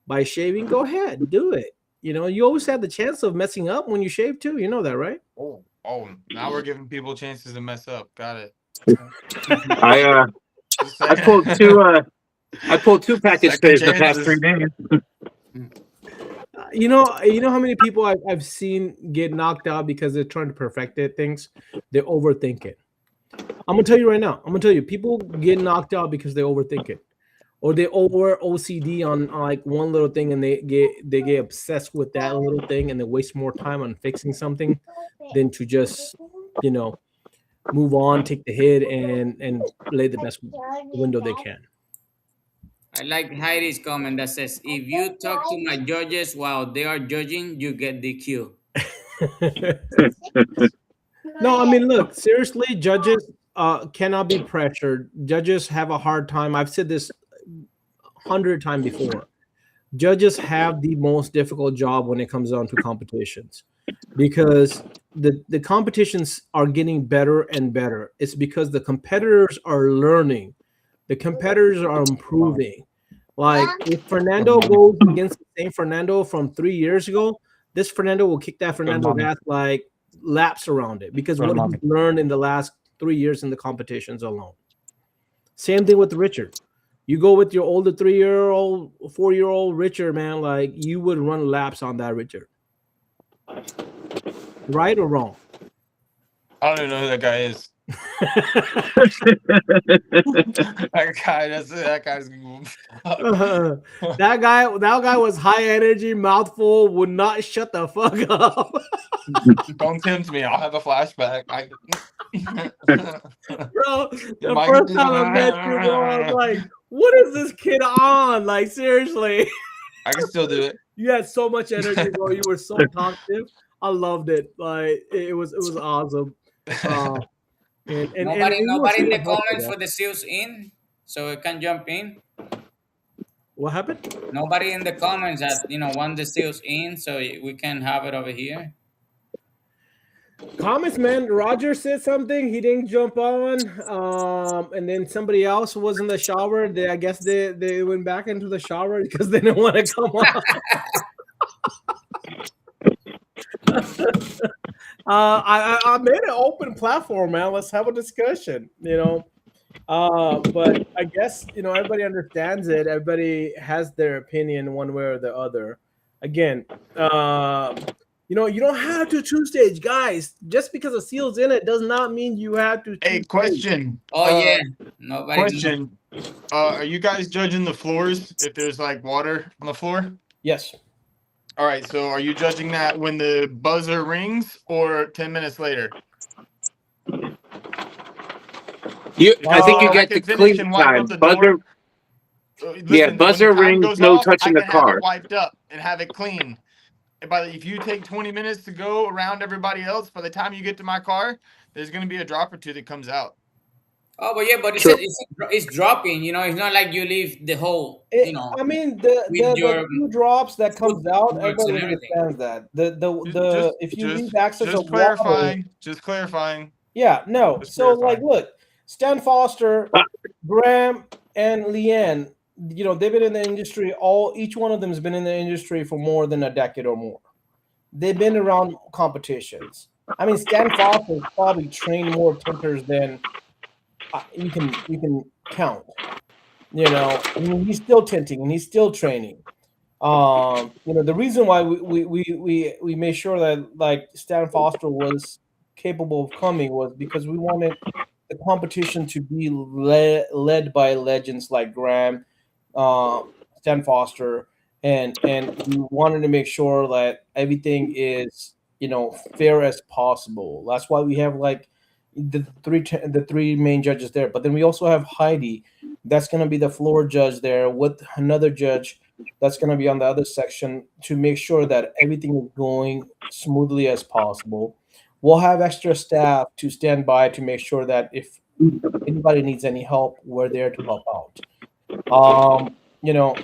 by shaving, go ahead, do it. You know, you always have the chance of messing up when you shave too. You know that, right? Oh, now we're giving people chances to mess up. Got it. I pulled two package trays the past 3 days. You know how many people I've seen get knocked out because they're trying to perfect it things? They overthink it. I'm gonna tell you right now. People get knocked out because they overthink it, or they over OCD on like one little thing, and they get obsessed with that little thing, and they waste more time on fixing something than to just move on, take the hit, and lay the best window they can. I like Heidi's comment that says, if you talk to my judges while they are judging, you get DQ. No, I mean, look, seriously, judges cannot be pressured. Judges have a hard time. I've said this 100 times before. Judges have the most difficult job when it comes down to competitions because the competitions are getting better and better. It's because the competitors are learning. The competitors are improving. Like if Fernando goes against the same Fernando from 3 years ago, this Fernando will kick that Fernando's ass like laps around it because what he's learned in the last 3 years in the competitions alone. Same thing with Richard. You go with your older 3-year-old, 4-year-old Richard, man, like you would run laps on that Richard. Right or wrong? I don't even know who that guy is. That guy was high energy, mouthful, would not shut the fuck up. Don't tempt me. I'll have a flashback. Bro, the first time I met you, bro, I was like, what is this kid on? Like, seriously. I can still do it. You had so much energy, bro. You were so talkative. I loved it. Like, it was awesome. Nobody in the comments for the seals in, so it can jump in. What happened? Nobody in the comments that want the seals in, so we can have it over here. Comments, man. Roger said something. He didn't jump on. And then somebody else was in the shower. I guess they went back into the shower because they didn't want to come on. I made an open platform, man. Let's have a discussion. But I guess everybody understands it. Everybody has their opinion one way or the other. Again, you don't have to two stage, guys. Just because a seal's in it does not mean you have to Hey, two stage. question. Oh yeah, nobody knows. Question. Are you guys judging the floors if there's like water on the floor? Yes. All right. So are you judging that when the buzzer rings or 10 minutes later? I think you I get the can finish clean and wipe up time. the Buzzer, door. yeah, Listen, when the buzzer time rings, goes no off, I touching the can have it car. wiped up and have it clean. If you take 20 minutes to go around everybody else, by the time you get to my car, there's going to be a drop or two that comes out. Oh, but yeah, but True. it's dropping. It's not like you leave the whole, I mean, the with the your few drops that comes out, footworks everybody and everything. understands that. The Just, if you just, leave access just of water, clarifying. Just clarifying. yeah, no. Just So like, clarifying. look, Stan Foster, Graham, and Leanne, they've been in the industry. Each one of them has been in the industry for more than a decade or more. They've been around competitions. I mean, Stan Foster probably trained more tinters than you can count. I mean, he's still tinting and he's still training. The reason why we made sure that like Stan Foster was capable of coming was because we wanted the competition to be led by legends like Graham, uh, Stan Foster, and we wanted to make sure that everything is fair as possible. That's why we have like the three main judges there, but then we also have Heidi. That's going to be the floor judge there with another judge that's going to be on the other section to make sure that everything is going smoothly as possible. We'll have extra staff to stand by to make sure that if anybody needs any help, we're there to help out. You know,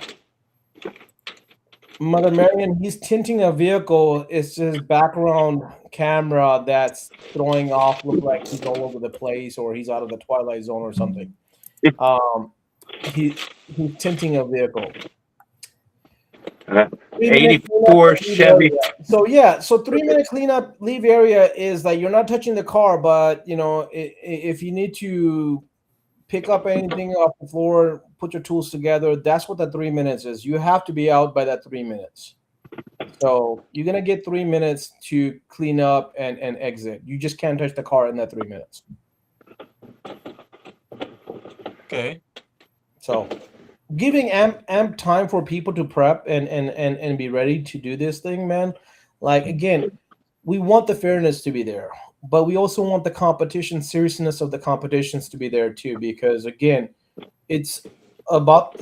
Mother Marion, he's tinting a vehicle. It's his background camera that's throwing off, look like he's all over the place or he's out of the Twilight Zone or something. Um, he's tinting a vehicle. 3 minute cleanup 84 and leave Chevy. area. So yeah, so 3 minute cleanup leave area is like you're not touching the car, but if you need to pick up anything off the floor, put your tools together, that's what the 3 minutes is. You have to be out by that 3 minutes. So you're gonna get 3 minutes to clean up and exit. You just can't touch the car in that 3 minutes. Okay. So giving amp time for people to prep and be ready to do this thing, man. Like again, we want the fairness to be there, but we also want the competition seriousness of the competitions to be there too, because again, it's about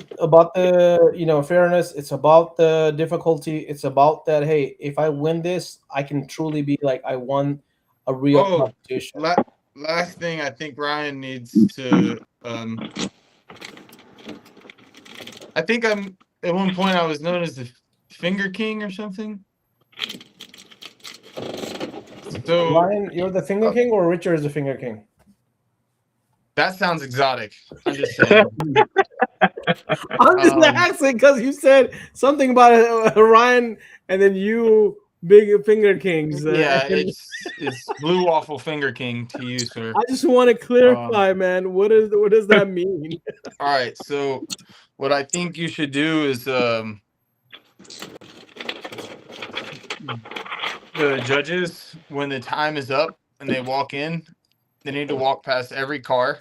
the fairness. It's about the difficulty. It's about that. Hey, if I win this, I can truly be like I won a real Oh, competition. last thing I think Ryan needs to I think I'm at one point I was known as the Finger King or something. So Ryan, you're the Finger King, or Richard is the Finger King? that sounds exotic. I'm just saying. I'm just asking because you said something about Ryan, and then you big Finger Kings. Yeah, And it's Blue Waffle Finger King to you, sir. I just want to clarify, man. What does that mean? All right, so what I think you should do is the judges, when the time is up and they walk in, they need to walk past every car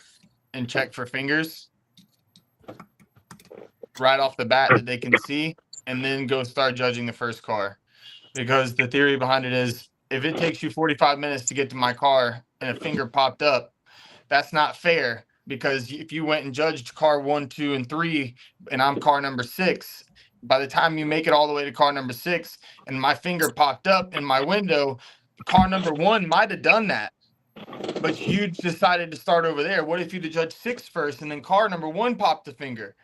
and check for fingers right off the bat that they can see, and then go start judging the first car. Because the theory behind it is if it takes you 45 minutes to get to my car and a finger popped up, that's not fair. Because if you went and judged car 1, 2, and 3, and I'm car number 6, by the time you make it all the way to car number 6 and my finger popped up in my window, car number 1 might have done that. But you decided to start over there. What if you'd have judged 6 first and then car number 1 popped the finger?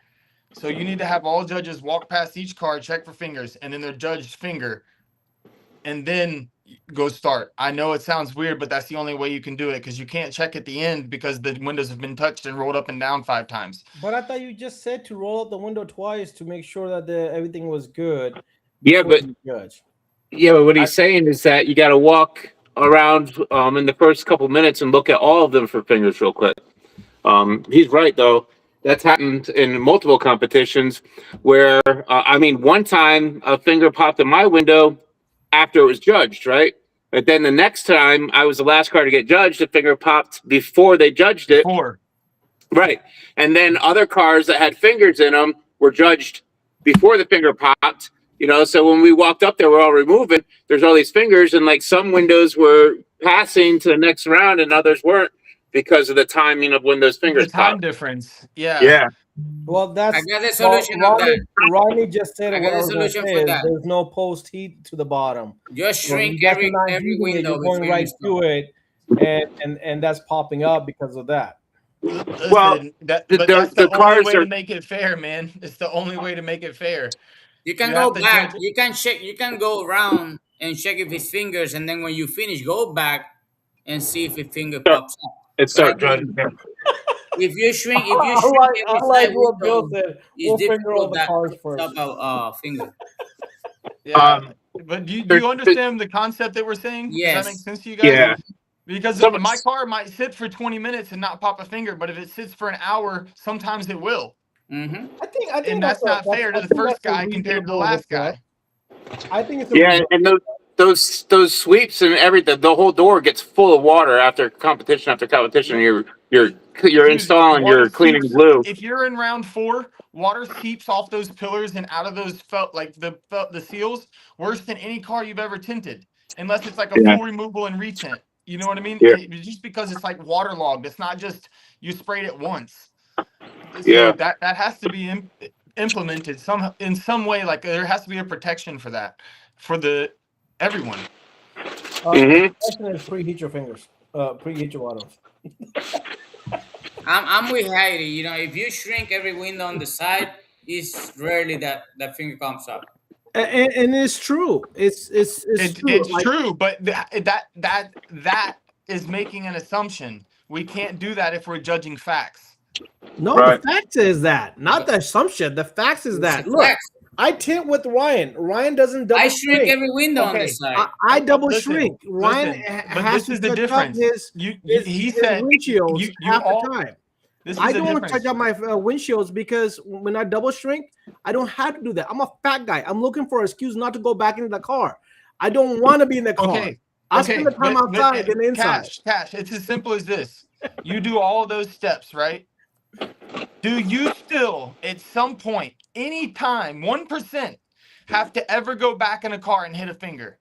So you need to have all judges walk past each car, check for fingers, and then their judged finger, and then go start. I know it sounds weird, but that's the only way you can do it, because you can't check at the end because the windows have been touched and rolled up and down 5 times. But I thought you just said to roll out the window twice to make sure that everything was good. Yeah, before but you judge. what he's saying is that you got to walk around in the first couple minutes and look at all of them for fingers real quick. He's right though. That's happened in multiple competitions where I mean, one time a finger popped in my window after it was judged, right? But then the next time I was the last car to get judged, the finger popped before they judged it. Before. Right. And then other cars that had fingers in them were judged before the finger popped. So when we walked up there, we're all removing. There's all these fingers, and like some windows were passing to the next round, and others weren't because of the timing of when those The fingers time popped. difference. Yeah. Yeah. Well, I that's got the well, solution of that. Ronnie just said I what got I the was going to solution say for is that. there's no post heat to the bottom. Just So shrink you guys are every not heating it, window you're before going you right install. to it, and that's popping up because of that. Well, Listen, but the that's the only cars way are to make it fair, man. It's the only way to make it fair. You can You have go to back. judge it. You can check. You can go around and check if his fingers, and then when you finish, go back and see if his finger pops up. it But start judging. if you shrink I every like side what Bill window, said. it's We'll finger all difficult the that cars to first. pop a finger. Yeah. Um, But do there- you understand the concept that we're saying? Does that make Yes. sense to you guys? yeah. Because Some, my car might sit for 20 minutes and not pop a finger, but if it sits for an hour, sometimes it will. Mm-hmm. I think And that's not fair to the first guy compared to the last guy. I think it's a yeah, reasonable. and those sweeps and everything, the whole door gets full of water after competition after competition. You're Dude, installing, water you're cleaning seeps. glue. If you're in round 4, water seeps off those pillars and out of those the seals worse than any car you've ever tinted, unless it's like a Yeah, full removal and retint. You know what I mean? yeah, Just because it's like waterlogged, it's not just you sprayed it once. So yeah. that has to be implemented in some way. Like there has to be a protection for that for the everyone. hmm Question is preheat your fingers. Preheat your bottoms. I'm with Heidi. If you shrink every window on the side, it's rarely that finger comes up. And it's true. It's true. It's Like, true, but that is making an assumption. We can't do that if we're judging facts. no, Right. the fact is that, not the assumption. The facts is It's that. a Look, fact. I tint with Ryan. Ryan doesn't double I shrink shrink. every window on the Okay. side. I double Listen, shrink. Ryan listen, but has this to is the touch up difference. his He said windshields you half all. the time. This is I the don't want to difference. touch up my windshields because when I double shrink, I don't have to do that. I'm a fat guy. I'm looking for an excuse not to go back into the car. I don't want to be in the car. Okay. I Okay. spend the time outside than inside. Cash. It's as simple as this. You do all of those steps, right? Do you still, at some point, any time, 1%, have to ever go back in a car and hit a finger?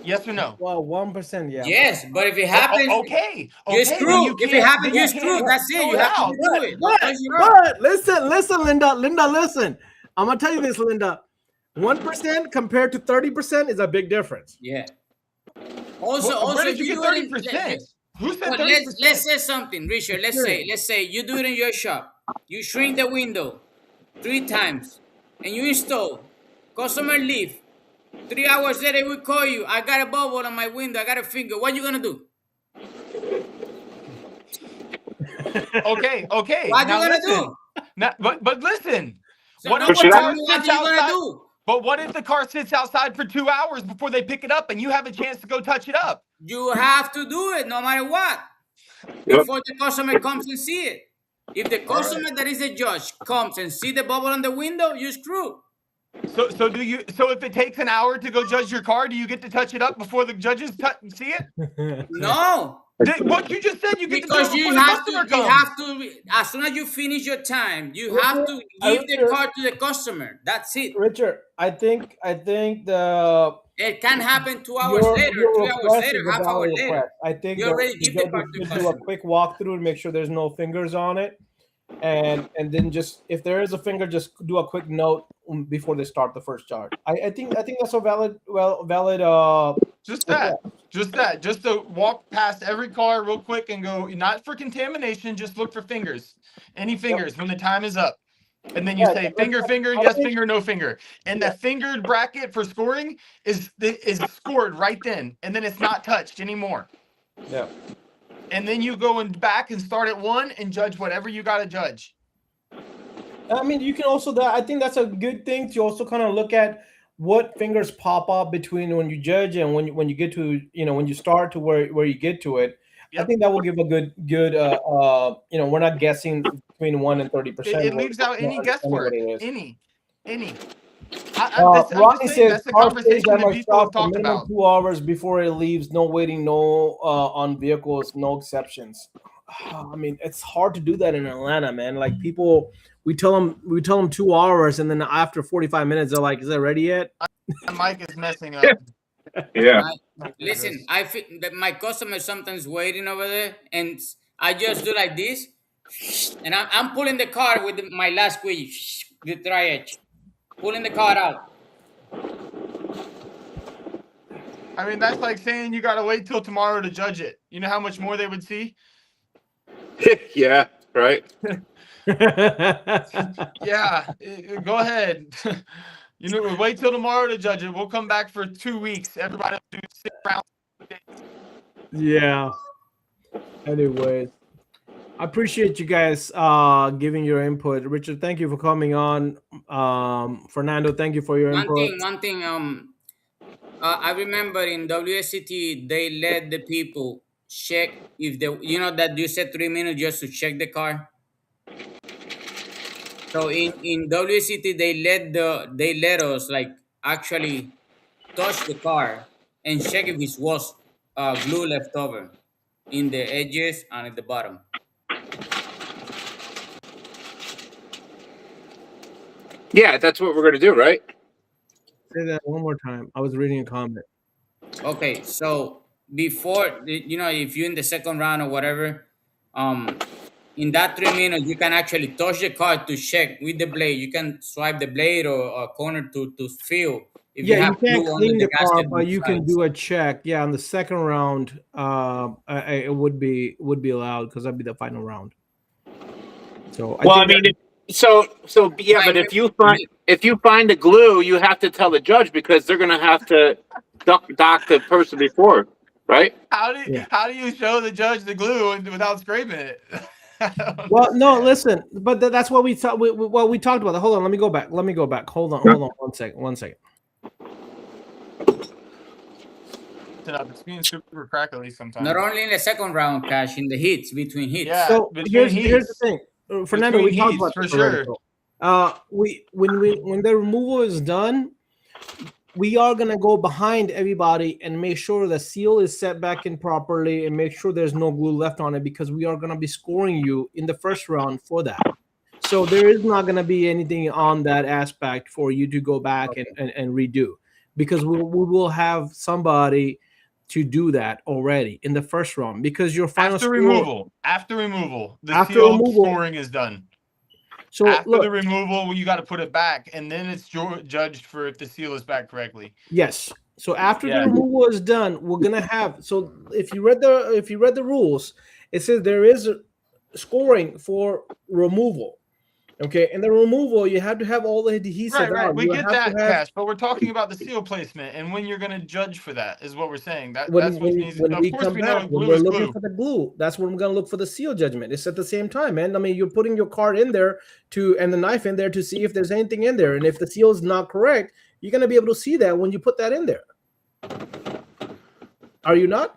Yes or no? Well, 1%, yeah. Yes, but if it happens, Okay. you Okay. screw. Then you If it can't. happens, Then you you screw. can't That's it. throw You have to out. do it. Don't touch it up. But listen, Linda, listen. I'm gonna tell you this, Linda. 1% compared to 30% is a big difference. Yeah. Also, Where if did you you get do it, 30%? Who said well, 30%? let's say something, Richard. Let's say you do it in your shop. You shrink the window 3 times, and you install. Customer leave. 3 hours later, we call you. I got a bubble on my window. I got a finger. What you gonna do? Okay. What you Now gonna listen. do? Now, but listen. So What no if more the tell car me what sits you gonna outside? do. But what if the car sits outside for 2 hours before they pick it up and you have a chance to go touch it up? You have to do it no matter what Yep. before the customer comes and see it. If the customer that is the judge comes and see the bubble on the window, you screw. So if it takes an hour to go judge your car, do you get to touch it up before the judges see it? No, What you just said, you get to do it because before you the have customer to. You comes. have to. As soon as you finish your time, you have to give the car to the customer. That's it. Richard, I think the It can happen 2 hours later, your 3 hours request later, is a half hour valid later. request. I think You the already give the car judges to the should do a customer. quick walkthrough and make sure there's no fingers on it, and then just if there is a finger, just do a quick note before they start the first charge. I think that's a valid. Just to walk past every car real quick and go, not for contamination, just look for fingers. Any fingers when the time is up. And then you Yeah, say finger, yes, finger, no finger. And the fingered bracket for scoring is scored right then. And then it's not touched anymore. Yeah. And then you go back and start at 1 and judge whatever you got to judge. I mean, you can also I think that's a good thing to also kind of look at what fingers pop up between when you judge and when you get to when you start to where you get to it. I think that will give a good. We're not guessing between 1 and 30%. It leaves out any Understanding what guesswork. it is. Any. I'm just Ronnie saying says that's the car stays conversation at that my people have shop for talked minimum about. 2 hours before it leaves. No waiting, no on vehicles, no exceptions. I mean, it's hard to do that in Atlanta, man. Like people, we tell them 2 hours, and then after 45 minutes, they're like, "Is that ready yet?" My mic is messing up. Yeah. Listen, I feel that my customer is sometimes waiting over there, and I just do like this, and I'm pulling the car with my last squeeze, the dry edge, pulling the car out. I mean, that's like saying you got to wait till tomorrow to judge it. You know how much more they would see? Yeah. Right. Yeah, go ahead. Wait till tomorrow to judge it. We'll come back for 2 weeks. Everybody will do 6 rounds. Yeah. Anyways, I appreciate you guys giving your input. Richard, thank you for coming on. Fernando, thank you for your input. One thing. I remember in WSCT they let the people check if they, that you said 3 minutes just to check the car. So in WCT they let us like actually touch the car and check if it was glue left over in the edges and at the bottom. Yeah, that's what we're gonna do, right? Say that one more time. I was reading a comment. Okay, so before if you're in the second round or whatever, in that 3 minutes you can actually touch the car to check with the blade. You can swipe the blade or a corner to feel if you Yeah, have you can't glue under clean the the car, gasket on but the you can sides. do a check. Yeah, on the second round, it would be allowed because that'd be the final round. So I Well, I think mean, yeah, Right, but if you find the glue, you have to tell the judge because they're gonna have to dock the person before, right? yeah. How do you show the judge the glue without scraping it? Well, no, listen, but that's what we thought. We talked about that. Hold on, let me go back. Hold on, 1 second. 1 second. It's being super crackly sometimes. not only in the second round, Cash, in the hits between hits. Yeah, So between here's the heats. thing, Fernando. Between We talked heats, about for this already. sure. When the removal is done, we are gonna go behind everybody and make sure the seal is set back in properly and make sure there's no glue left on it because we are gonna be scoring you in the first round for that. So there is not gonna be anything on that aspect for you to go back and redo because we will have somebody to do that already in the first round because your final After score removal, the after seal removal. scoring is done. So After look, the removal, you got to put it back, and then it's judged for if the seal is back correctly. yes. So after the Yeah. removal is done, we're gonna have. So if you read the rules, it says there is a scoring for removal. Okay, and the removal you have to have all the adhesive Right. out. We You get have to that, have Cash, but we're talking about the seal placement and when you're going to judge for that is what we're saying. That's when what needs. when Of we course, come we back know when glue we're is looking glue. for the glue. That's when we're gonna look for the seal judgment. It's at the same time, man. I mean, you're putting your card in there and the knife in there to see if there's anything in there, and if the seal is not correct, you're gonna be able to see that when you put that in there. Are you not?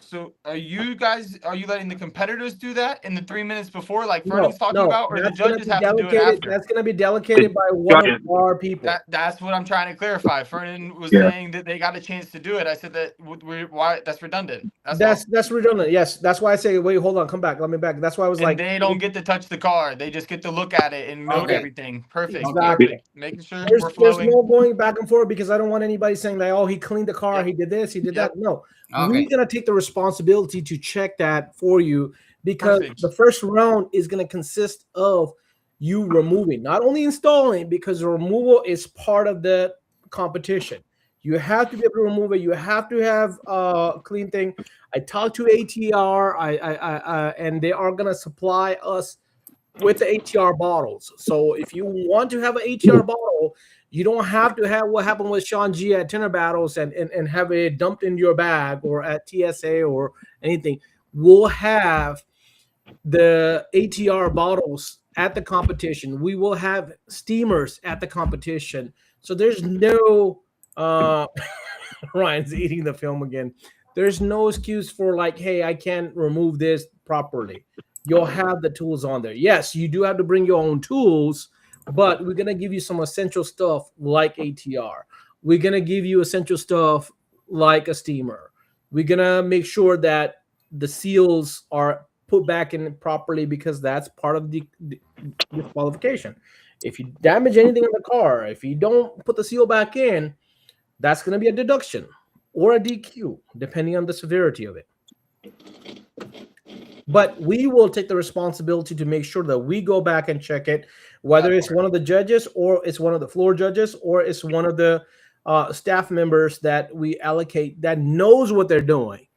So are you letting the competitors do that in the 3 minutes before, like No, Fernand's talking no. about, or the judges have to do it after? That's gonna be delegated by one of our people. That's what I'm trying to clarify. Fernand was Yeah. saying that they got a chance to do it. I said that why that's redundant. That's all. That's redundant. Yes, that's why I say, wait, hold on, come back, let me back. That's why I was And like, they don't get to touch the car. They just get to look at it and note Okay. everything. Perfect. Exactly. Perfect. Making sure we're there's flowing. no going back and forth because I don't want anybody saying that, oh, he cleaned the car, Yep. he did this, he did Yep. that. No, Okay. we're gonna take the responsibility to check that for you because Perfect. the first round is gonna consist of you removing, not only installing, because the removal is part of the competition. You have to be able to remove it. You have to have a clean thing. I talked to ATR, and they are gonna supply us with the ATR bottles. So if you want to have an ATR bottle, you don't have to have what happened with Sean G at Tenor Battles and have it dumped in your bag or at TSA or anything. We'll have the ATR bottles at the competition. We will have steamers at the competition. So there's no Ryan's eating the film again. There's no excuse for like, hey, I can't remove this properly. You'll have the tools on there. Yes, you do have to bring your own tools, but we're gonna give you some essential stuff like ATR. We're gonna give you essential stuff like a steamer. We're gonna make sure that the seals are put back in properly because that's part of the disqualification. If you damage anything in the car, if you don't put the seal back in, that's going to be a deduction or a DQ, depending on the severity of it. But we will take the responsibility to make sure that we go back and check it, whether it's one of the judges or it's one of the floor judges or it's one of the staff members that we allocate that knows what they're doing,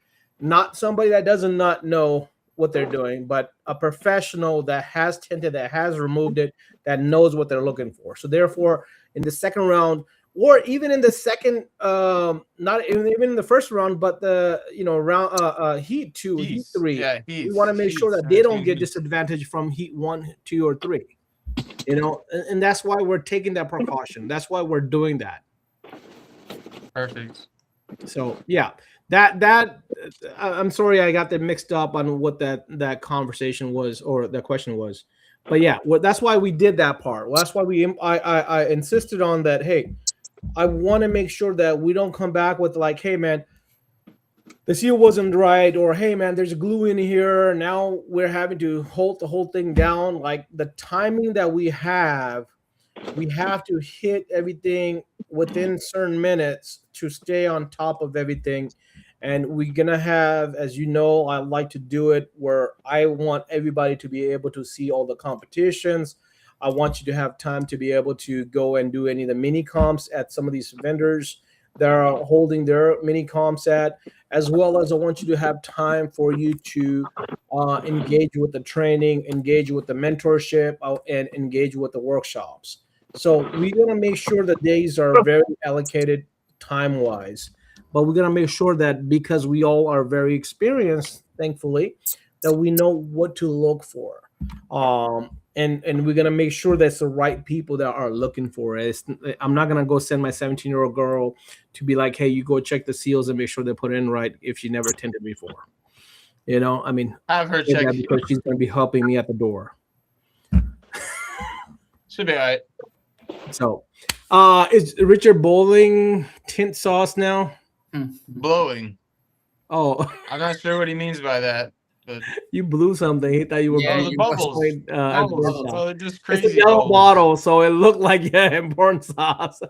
not somebody that does not know what they're doing, but a professional that has tinted, that has removed it, that knows what they're looking for. So therefore, in the second round, or even in the second, not even in the first round, but the round heat 2, heat 3, we want to make sure that they don't get disadvantaged from heat 1, 2, or 3. And that's why we're taking that precaution. That's why we're doing that. Perfect. So yeah, that I'm sorry I got that mixed up on what that conversation was or that question was, but yeah, that's why we did that part. Well, that's why I insisted on that. Hey, I want to make sure that we don't come back with like, hey man, the seal wasn't right, or hey man, there's glue in here. Now we're having to hold the whole thing down. Like the timing that we have to hit everything within certain minutes to stay on top of everything. And we're gonna have, as you know, I like to do it where I want everybody to be able to see all the competitions. I want you to have time to be able to go and do any of the mini comps at some of these vendors that are holding their mini comps at, as well as I want you to have time for you to engage with the training, engage with the mentorship, and engage with the workshops. So we're going to make sure that days are very allocated time-wise, but we're going to make sure that because we all are very experienced, thankfully, that we know what to look for. And we're going to make sure that's the right people that are looking for it. I'm not going to go send my 17-year-old girl to be like, hey, you go check the seals and make sure they put it in right if she never tinted before. I mean, have her check that because she's going to be helping me at the door. Should be all right. So, is Richard Bowling tint sauce now? Blowing. Oh, I'm not sure what he means by that. But you blew something. He thought you were. Yeah, the bubbles. Bubbles. They're just crazy. It's a yellow bottle, so it looked like important sauce.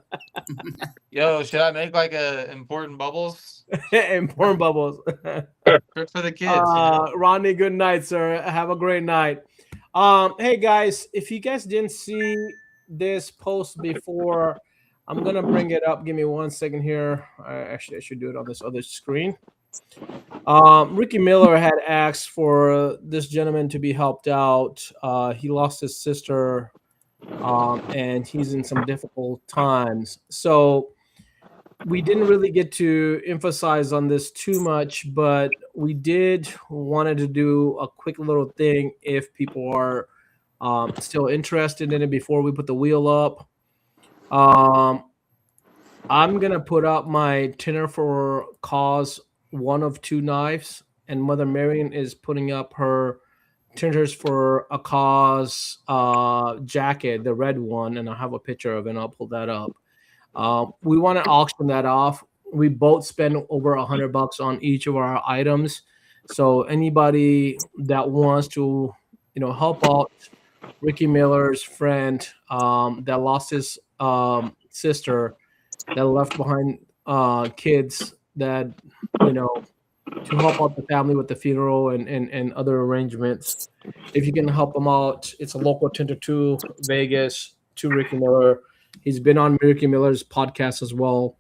Yo, should I make like important bubbles? Important bubbles. For the kids. Rodney, good night, sir. Have a great night. Hey guys, if you guys didn't see this post before, I'm gonna bring it up. Give me 1 second here. Actually, I should do it on this other screen. Ricky Miller had asked for this gentleman to be helped out. He lost his sister, and he's in some difficult times. So we didn't really get to emphasize on this too much, but we did wanted to do a quick little thing if people are still interested in it before we put the wheel up. I'm gonna put up my Tinner for Cause 1 of 2 knives, and Mother Marion is putting up her Tinters for a Cause jacket, the red one, and I'll have a picture of it and I'll pull that up. We want to auction that off. We both spend over $100 on each of our items. So anybody that wants to, help out Ricky Miller's friend that lost his sister, that left behind kids that, to help out the family with the funeral and other arrangements. If you can help them out, it's a local Tinter to Vegas to Ricky Miller. He's been on Ricky Miller's podcast as well.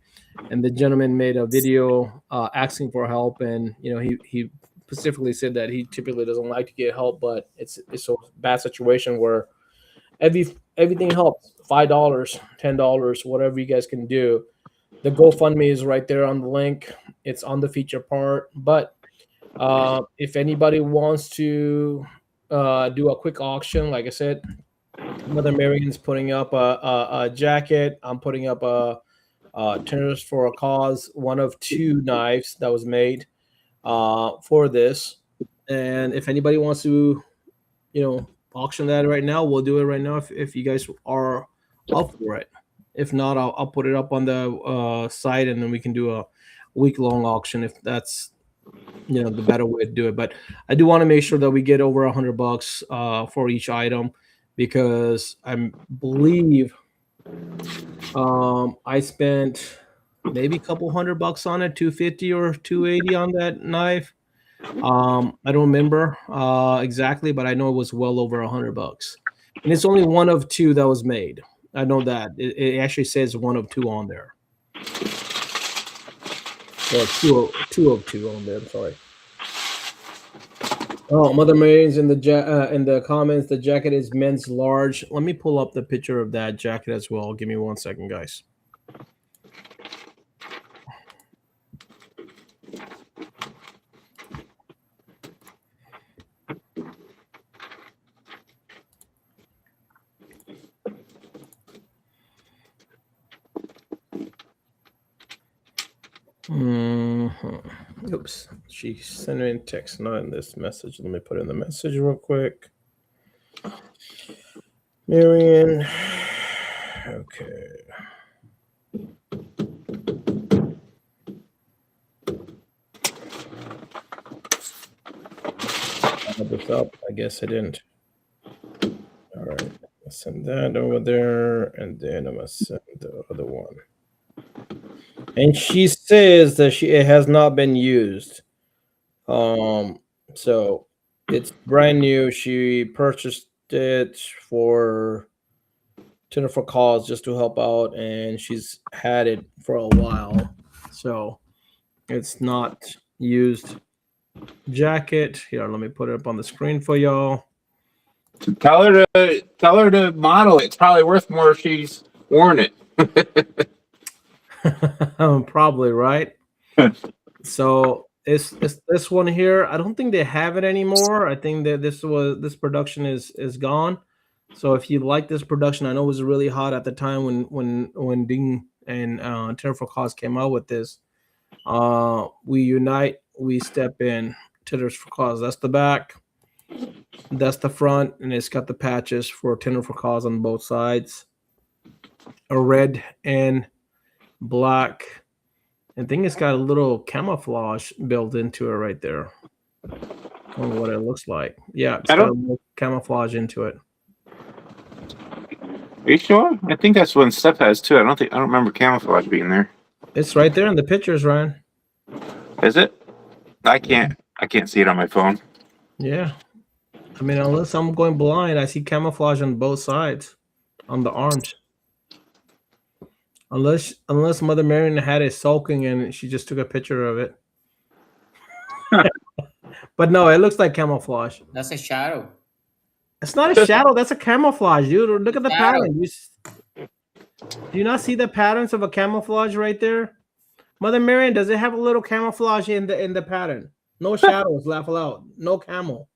And the gentleman made a video asking for help. And, he specifically said that he typically doesn't like to get help, but it's a bad situation where everything helps. $5, $10, whatever you guys can do. The GoFundMe is right there on the link. It's on the feature part. But if anybody wants to do a quick auction, like I said, Mother Marion's putting up a jacket. I'm putting up a Tinters for a Cause 1 of 2 knives that was made. for this. And if anybody wants to, auction that right now, we'll do it right now if you guys are up for it. If not, I'll put it up on the site, and then we can do a week-long auction if that's the better way to do it. But I do want to make sure that we get over $100 for each item, because I believe I spent maybe a couple $100 on it, 250 or 280 on that knife. I don't remember exactly, but I know it was well over $100, and it's only one of two that was made. I know that it actually says one of two on there, or two of two on there. I'm sorry. Oh, Mother Mary's in the comments. The jacket is men's large. Let me pull up the picture of that jacket as well. Give me 1 second, guys. Oops, she sent me a text, not in this message. Let me put in the message real quick. Marion. Okay. I had this up. I guess I didn't. All right. I'll send that over there, and then I'm gonna send the other one. And she says that it has not been used. So it's brand new. She purchased it for for cause just to help out, and she's had it for a while. So it's not used jacket. Here, let me put it up on the screen for y'all. Tell her to model it. It's probably worth more if she's worn it. Probably right. So it's this one here. I don't think they have it anymore. I think that this production is gone. So if you like this production, I know it was really hot at the time when Ding and Terror for Cause came out with this. We unite, we step in. Terror for Cause. That's the back. That's the front, and it's got the patches for Terror for Cause on both sides. A red and black. I think it's got a little camouflage built into it right there. On what it looks like. Yeah, it's got a little camouflage into it. Are you sure? I think that's what Steph has too. I don't remember camouflage being there. It's right there in the pictures, Ryan. Is it? I can't see it on my phone. Yeah. I mean, unless I'm going blind, I see camouflage on both sides on the arms. Unless Mother Marion had it sulking and she just took a picture of it. But no, it looks like camouflage. That's a shadow. It's not a shadow. That's a camouflage, dude. Look at the pattern. Do you not see the patterns of a camouflage right there? Mother Marion, does it have a little camouflage in the pattern? No shadows, laugh aloud. No camo.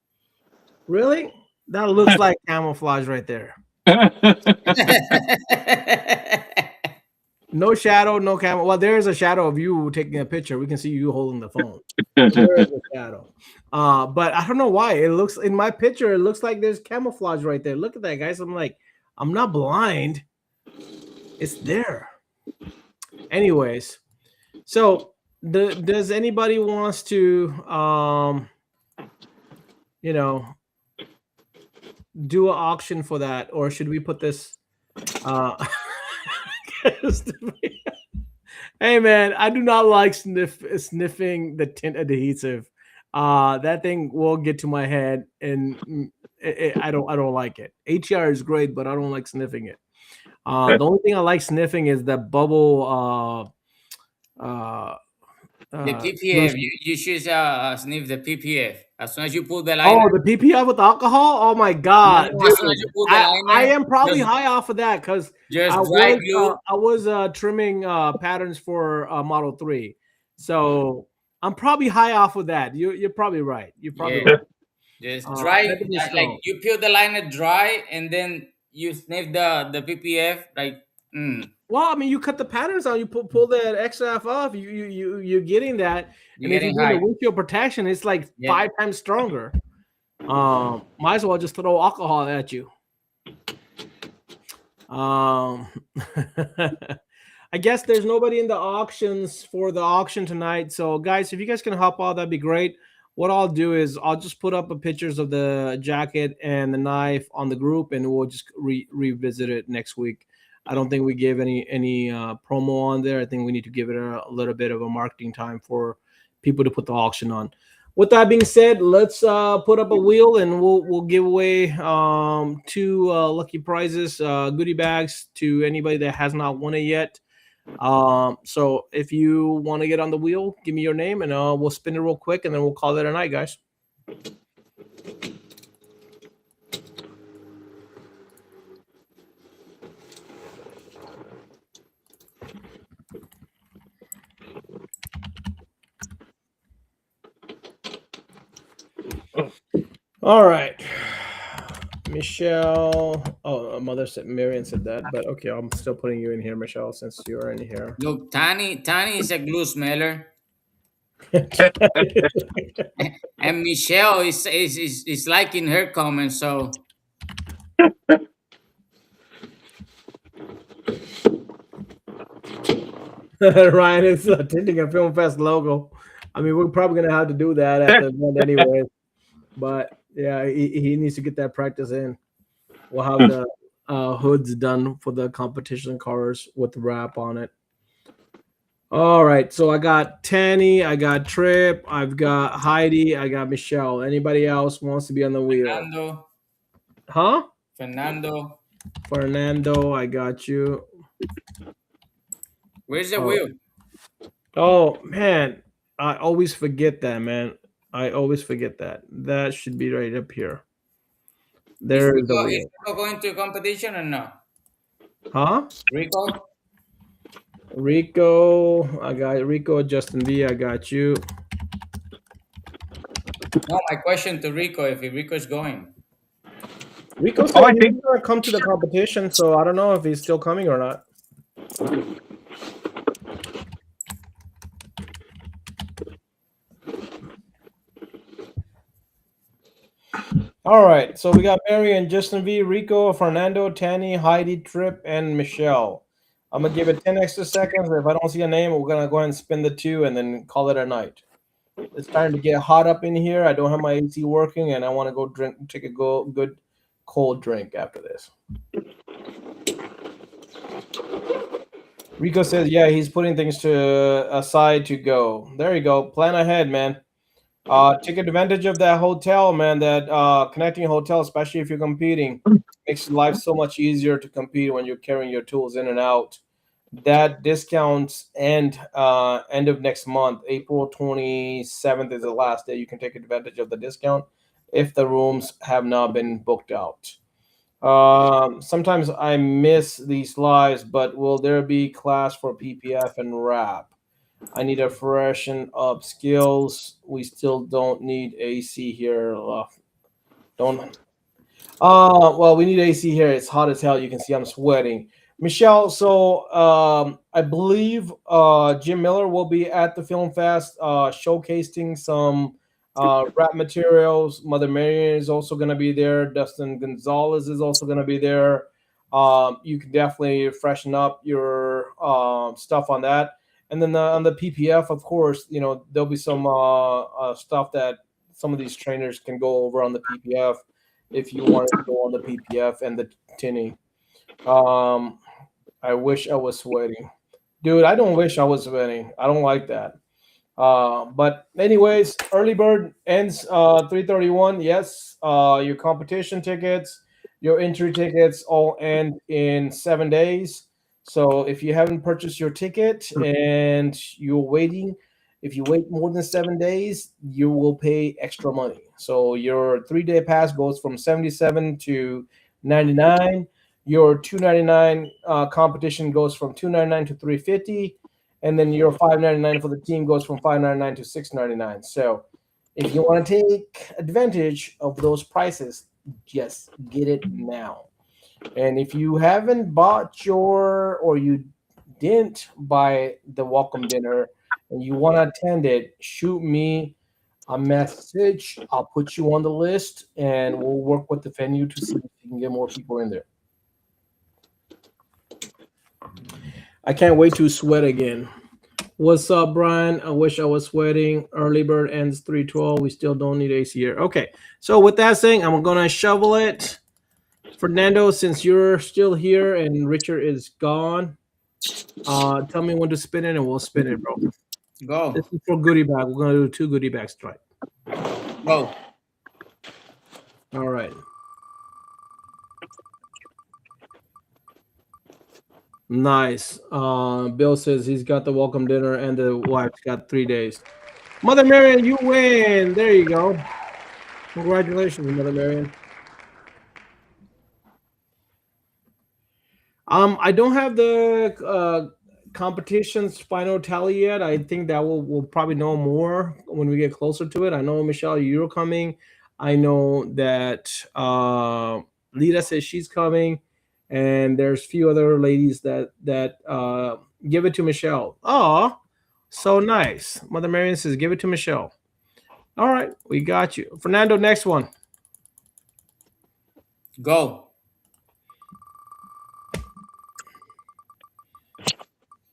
Really? That looks like camouflage right there. No shadow, no camo. Well, there is a shadow of you taking a picture. We can see you holding the phone. There is a shadow. But I don't know why. It looks in my picture, it looks like there's camouflage right there. Look at that, guys. I'm like, I'm not blind. It's there. Anyways, so does anybody wants to do an auction for that, or should we put this Hey man, I do not like sniffing the tint adhesive. That thing will get to my head, and I don't like it. HER is great, but I don't like sniffing it. The only thing I like sniffing is the bubble. The PPF. You should sniff the PPF as soon as you pull the liner. Oh, the PPF with alcohol? Oh my god! No, as soon as you pull the liner, I am probably high off of that because I was trimming patterns for Model 3, so I'm probably high off of that. You're probably right. You're probably right. Just dry, like you peel the liner dry, and then you sniff the PPF like Mm. Well, I mean, you cut the patterns out, you pull that extra half off, you're getting that, You're and if you're getting doing the high. windshield protection, it's like Yeah. 5 times stronger. Might as well just throw alcohol at you. I guess there's nobody in the auctions for the auction tonight. So, guys, if you guys can help out, that'd be great. What I'll do is I'll just put up a pictures of the jacket and the knife on the group, and we'll just revisit it next week. I don't think we gave any promo on there. I think we need to give it a little bit of a marketing time for people to put the auction on. With that being said, let's put up a wheel and we'll give away two lucky prizes, goodie bags to anybody that has not won it yet. So if you want to get on the wheel, give me your name and we'll spin it real quick and then we'll call it a night, guys. All right. Michelle. Oh, mother said Marion said that, but okay, I'm still putting you in here, Michelle, since you're in here. Look, Tani is a glue smeller, and Michelle is liking her comments. So Ryan is tinting a Film Fest logo. I mean, we're probably gonna have to do that at the event anyway. But yeah, he needs to get that practice in. We'll have the hoods done for the competition cars with the wrap on it. All right, so I got Tanny, I got Trip, I've got Heidi, I got Michelle. Anybody else wants to be on the wheel? Fernando, Huh? Fernando, Fernando, I got you. where's the Oh. wheel? Oh man, I always forget that, man. I always forget that. That should be right up here. There is the Is wheel. Rico going to competition or no? Huh? Rico, Rico, I got Rico, Justin V, I got you. no. My question to Rico: if Rico is going, Rico Oh, said I he's think gonna come to the competition, so I don't know if he's still coming or not. All right, so we got Marion, Justin V, Rico, Fernando, Tanny, Heidi, Trip, and Michelle. I'm gonna give it 10 extra seconds. If I don't see a name, we're gonna go ahead and spin the two and then call it a night. It's starting to get hot up in here. I don't have my AC working, and I want to go take a good cold drink after this. Rico says, yeah, he's putting things to aside to go. There you go. Plan ahead, man. Take advantage of that hotel, man. That connecting hotel, especially if you're competing, makes life so much easier to compete when you're carrying your tools in and out. That discounts end of next month. April 27th is the last day you can take advantage of the discount if the rooms have not been booked out. Sometimes I miss these lives, but will there be class for PPF and rap? I need to freshen up skills. We still don't need AC here. Don't. Well, we need AC here. It's hot as hell. You can see I'm sweating. Michelle, so I believe Jim Miller will be at the Film Fest showcasing some rap materials. Mother Marion is also going to be there. Dustin Gonzalez is also going to be there. You can definitely freshen up your stuff on that. And then on the PPF, of course, you know, there'll be some stuff that some of these trainers can go over on the PPF if you want to go on the PPF and the tinny. I wish I was sweating. Dude, I don't wish I was sweating. I don't like that. But anyways, early bird ends 3:31. Yes, your competition tickets, your entry tickets all end in 7 days. So if you haven't purchased your ticket and you're waiting, if you wait more than 7 days, you will pay extra money. So your 3-day pass goes from 77 to 99. Your 299 competition goes from 299 to 350, and then your 599 for the team goes from 599 to 699. So if you want to take advantage of those prices, just get it now. And if you haven't bought or you didn't buy the welcome dinner and you want to attend it, shoot me a message. I'll put you on the list and we'll work with the venue to see if you can get more people in there. I can't wait to sweat again. What's up, Brian? I wish I was sweating. Early bird ends 3:12. We still don't need AC here. Okay. So with that saying, I'm gonna shovel it. Fernando, since you're still here and Richard is gone, tell me when to spin it and we'll spin it, bro. Go. This is for goodie bag. We're gonna do 2 goodie bags tonight. Go. All right. Nice. Bill says he's got the welcome dinner and the wife's got 3 days. Mother Marion, you win. There you go. Congratulations, Mother Marion. I don't have the competition's final tally yet. I think that we'll probably know more when we get closer to it. I know, Michelle, you're coming. I know that Lita says she's coming, and there's a few other ladies that give it to Michelle. Oh, so nice. Mother Marion says give it to Michelle. All right, we got you. Fernando, next one. Go.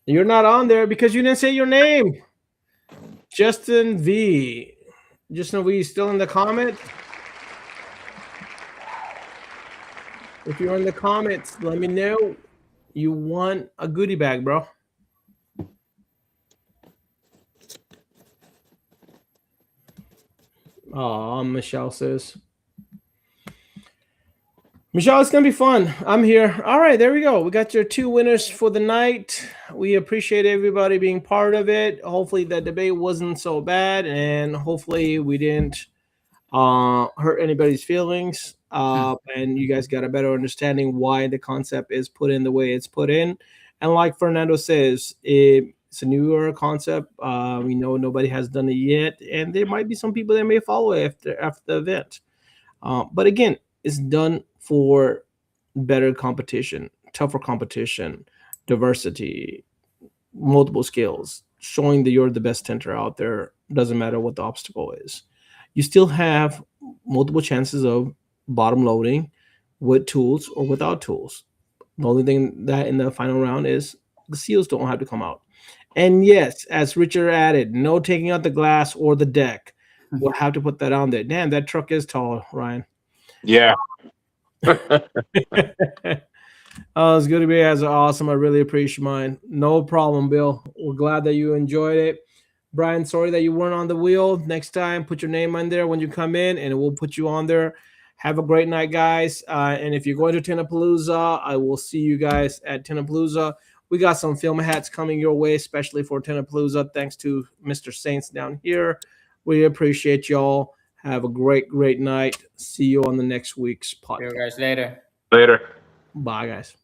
You're not on there because you didn't say your name. Justin V. Justin V, still in the comment? If you're in the comments, let me know. You won a goodie bag, bro. Oh, Michelle says. Michelle, it's going to be fun. I'm here. All right, there we go. We got your 2 winners for the night. We appreciate everybody being part of it. Hopefully the debate wasn't so bad, and hopefully we didn't hurt anybody's feelings. And you guys got a better understanding why the concept is put in the way it's put in. And like Fernando says, it's a newer concept. We know nobody has done it yet, and there might be some people that may follow after the event. But again, it's done for better competition, tougher competition, diversity, multiple skills, showing that you're the best tinter out there. Doesn't matter what the obstacle is. You still have multiple chances of bottom loading with tools or without tools. The only thing that in the final round is the seals don't have to come out. And yes, as Richard added, no taking out the glass or the deck. We'll have to put that on there. Damn, that truck is tall, Ryan. Yeah. Oh, it's good to be as awesome. I really appreciate mine. No problem, Bill. We're glad that you enjoyed it. Brian, sorry that you weren't on the wheel. Next time, put your name on there when you come in, and we'll put you on there. Have a great night, guys. And if you're going to Tinapalooza, I will see you guys at Tinapalooza. We got some film hats coming your way, especially for Tinapalooza. Thanks to Mr. Saints down here. We appreciate y'all. Have a great, great night. See you on the next week's podcast. See you guys later. Later. Bye, guys.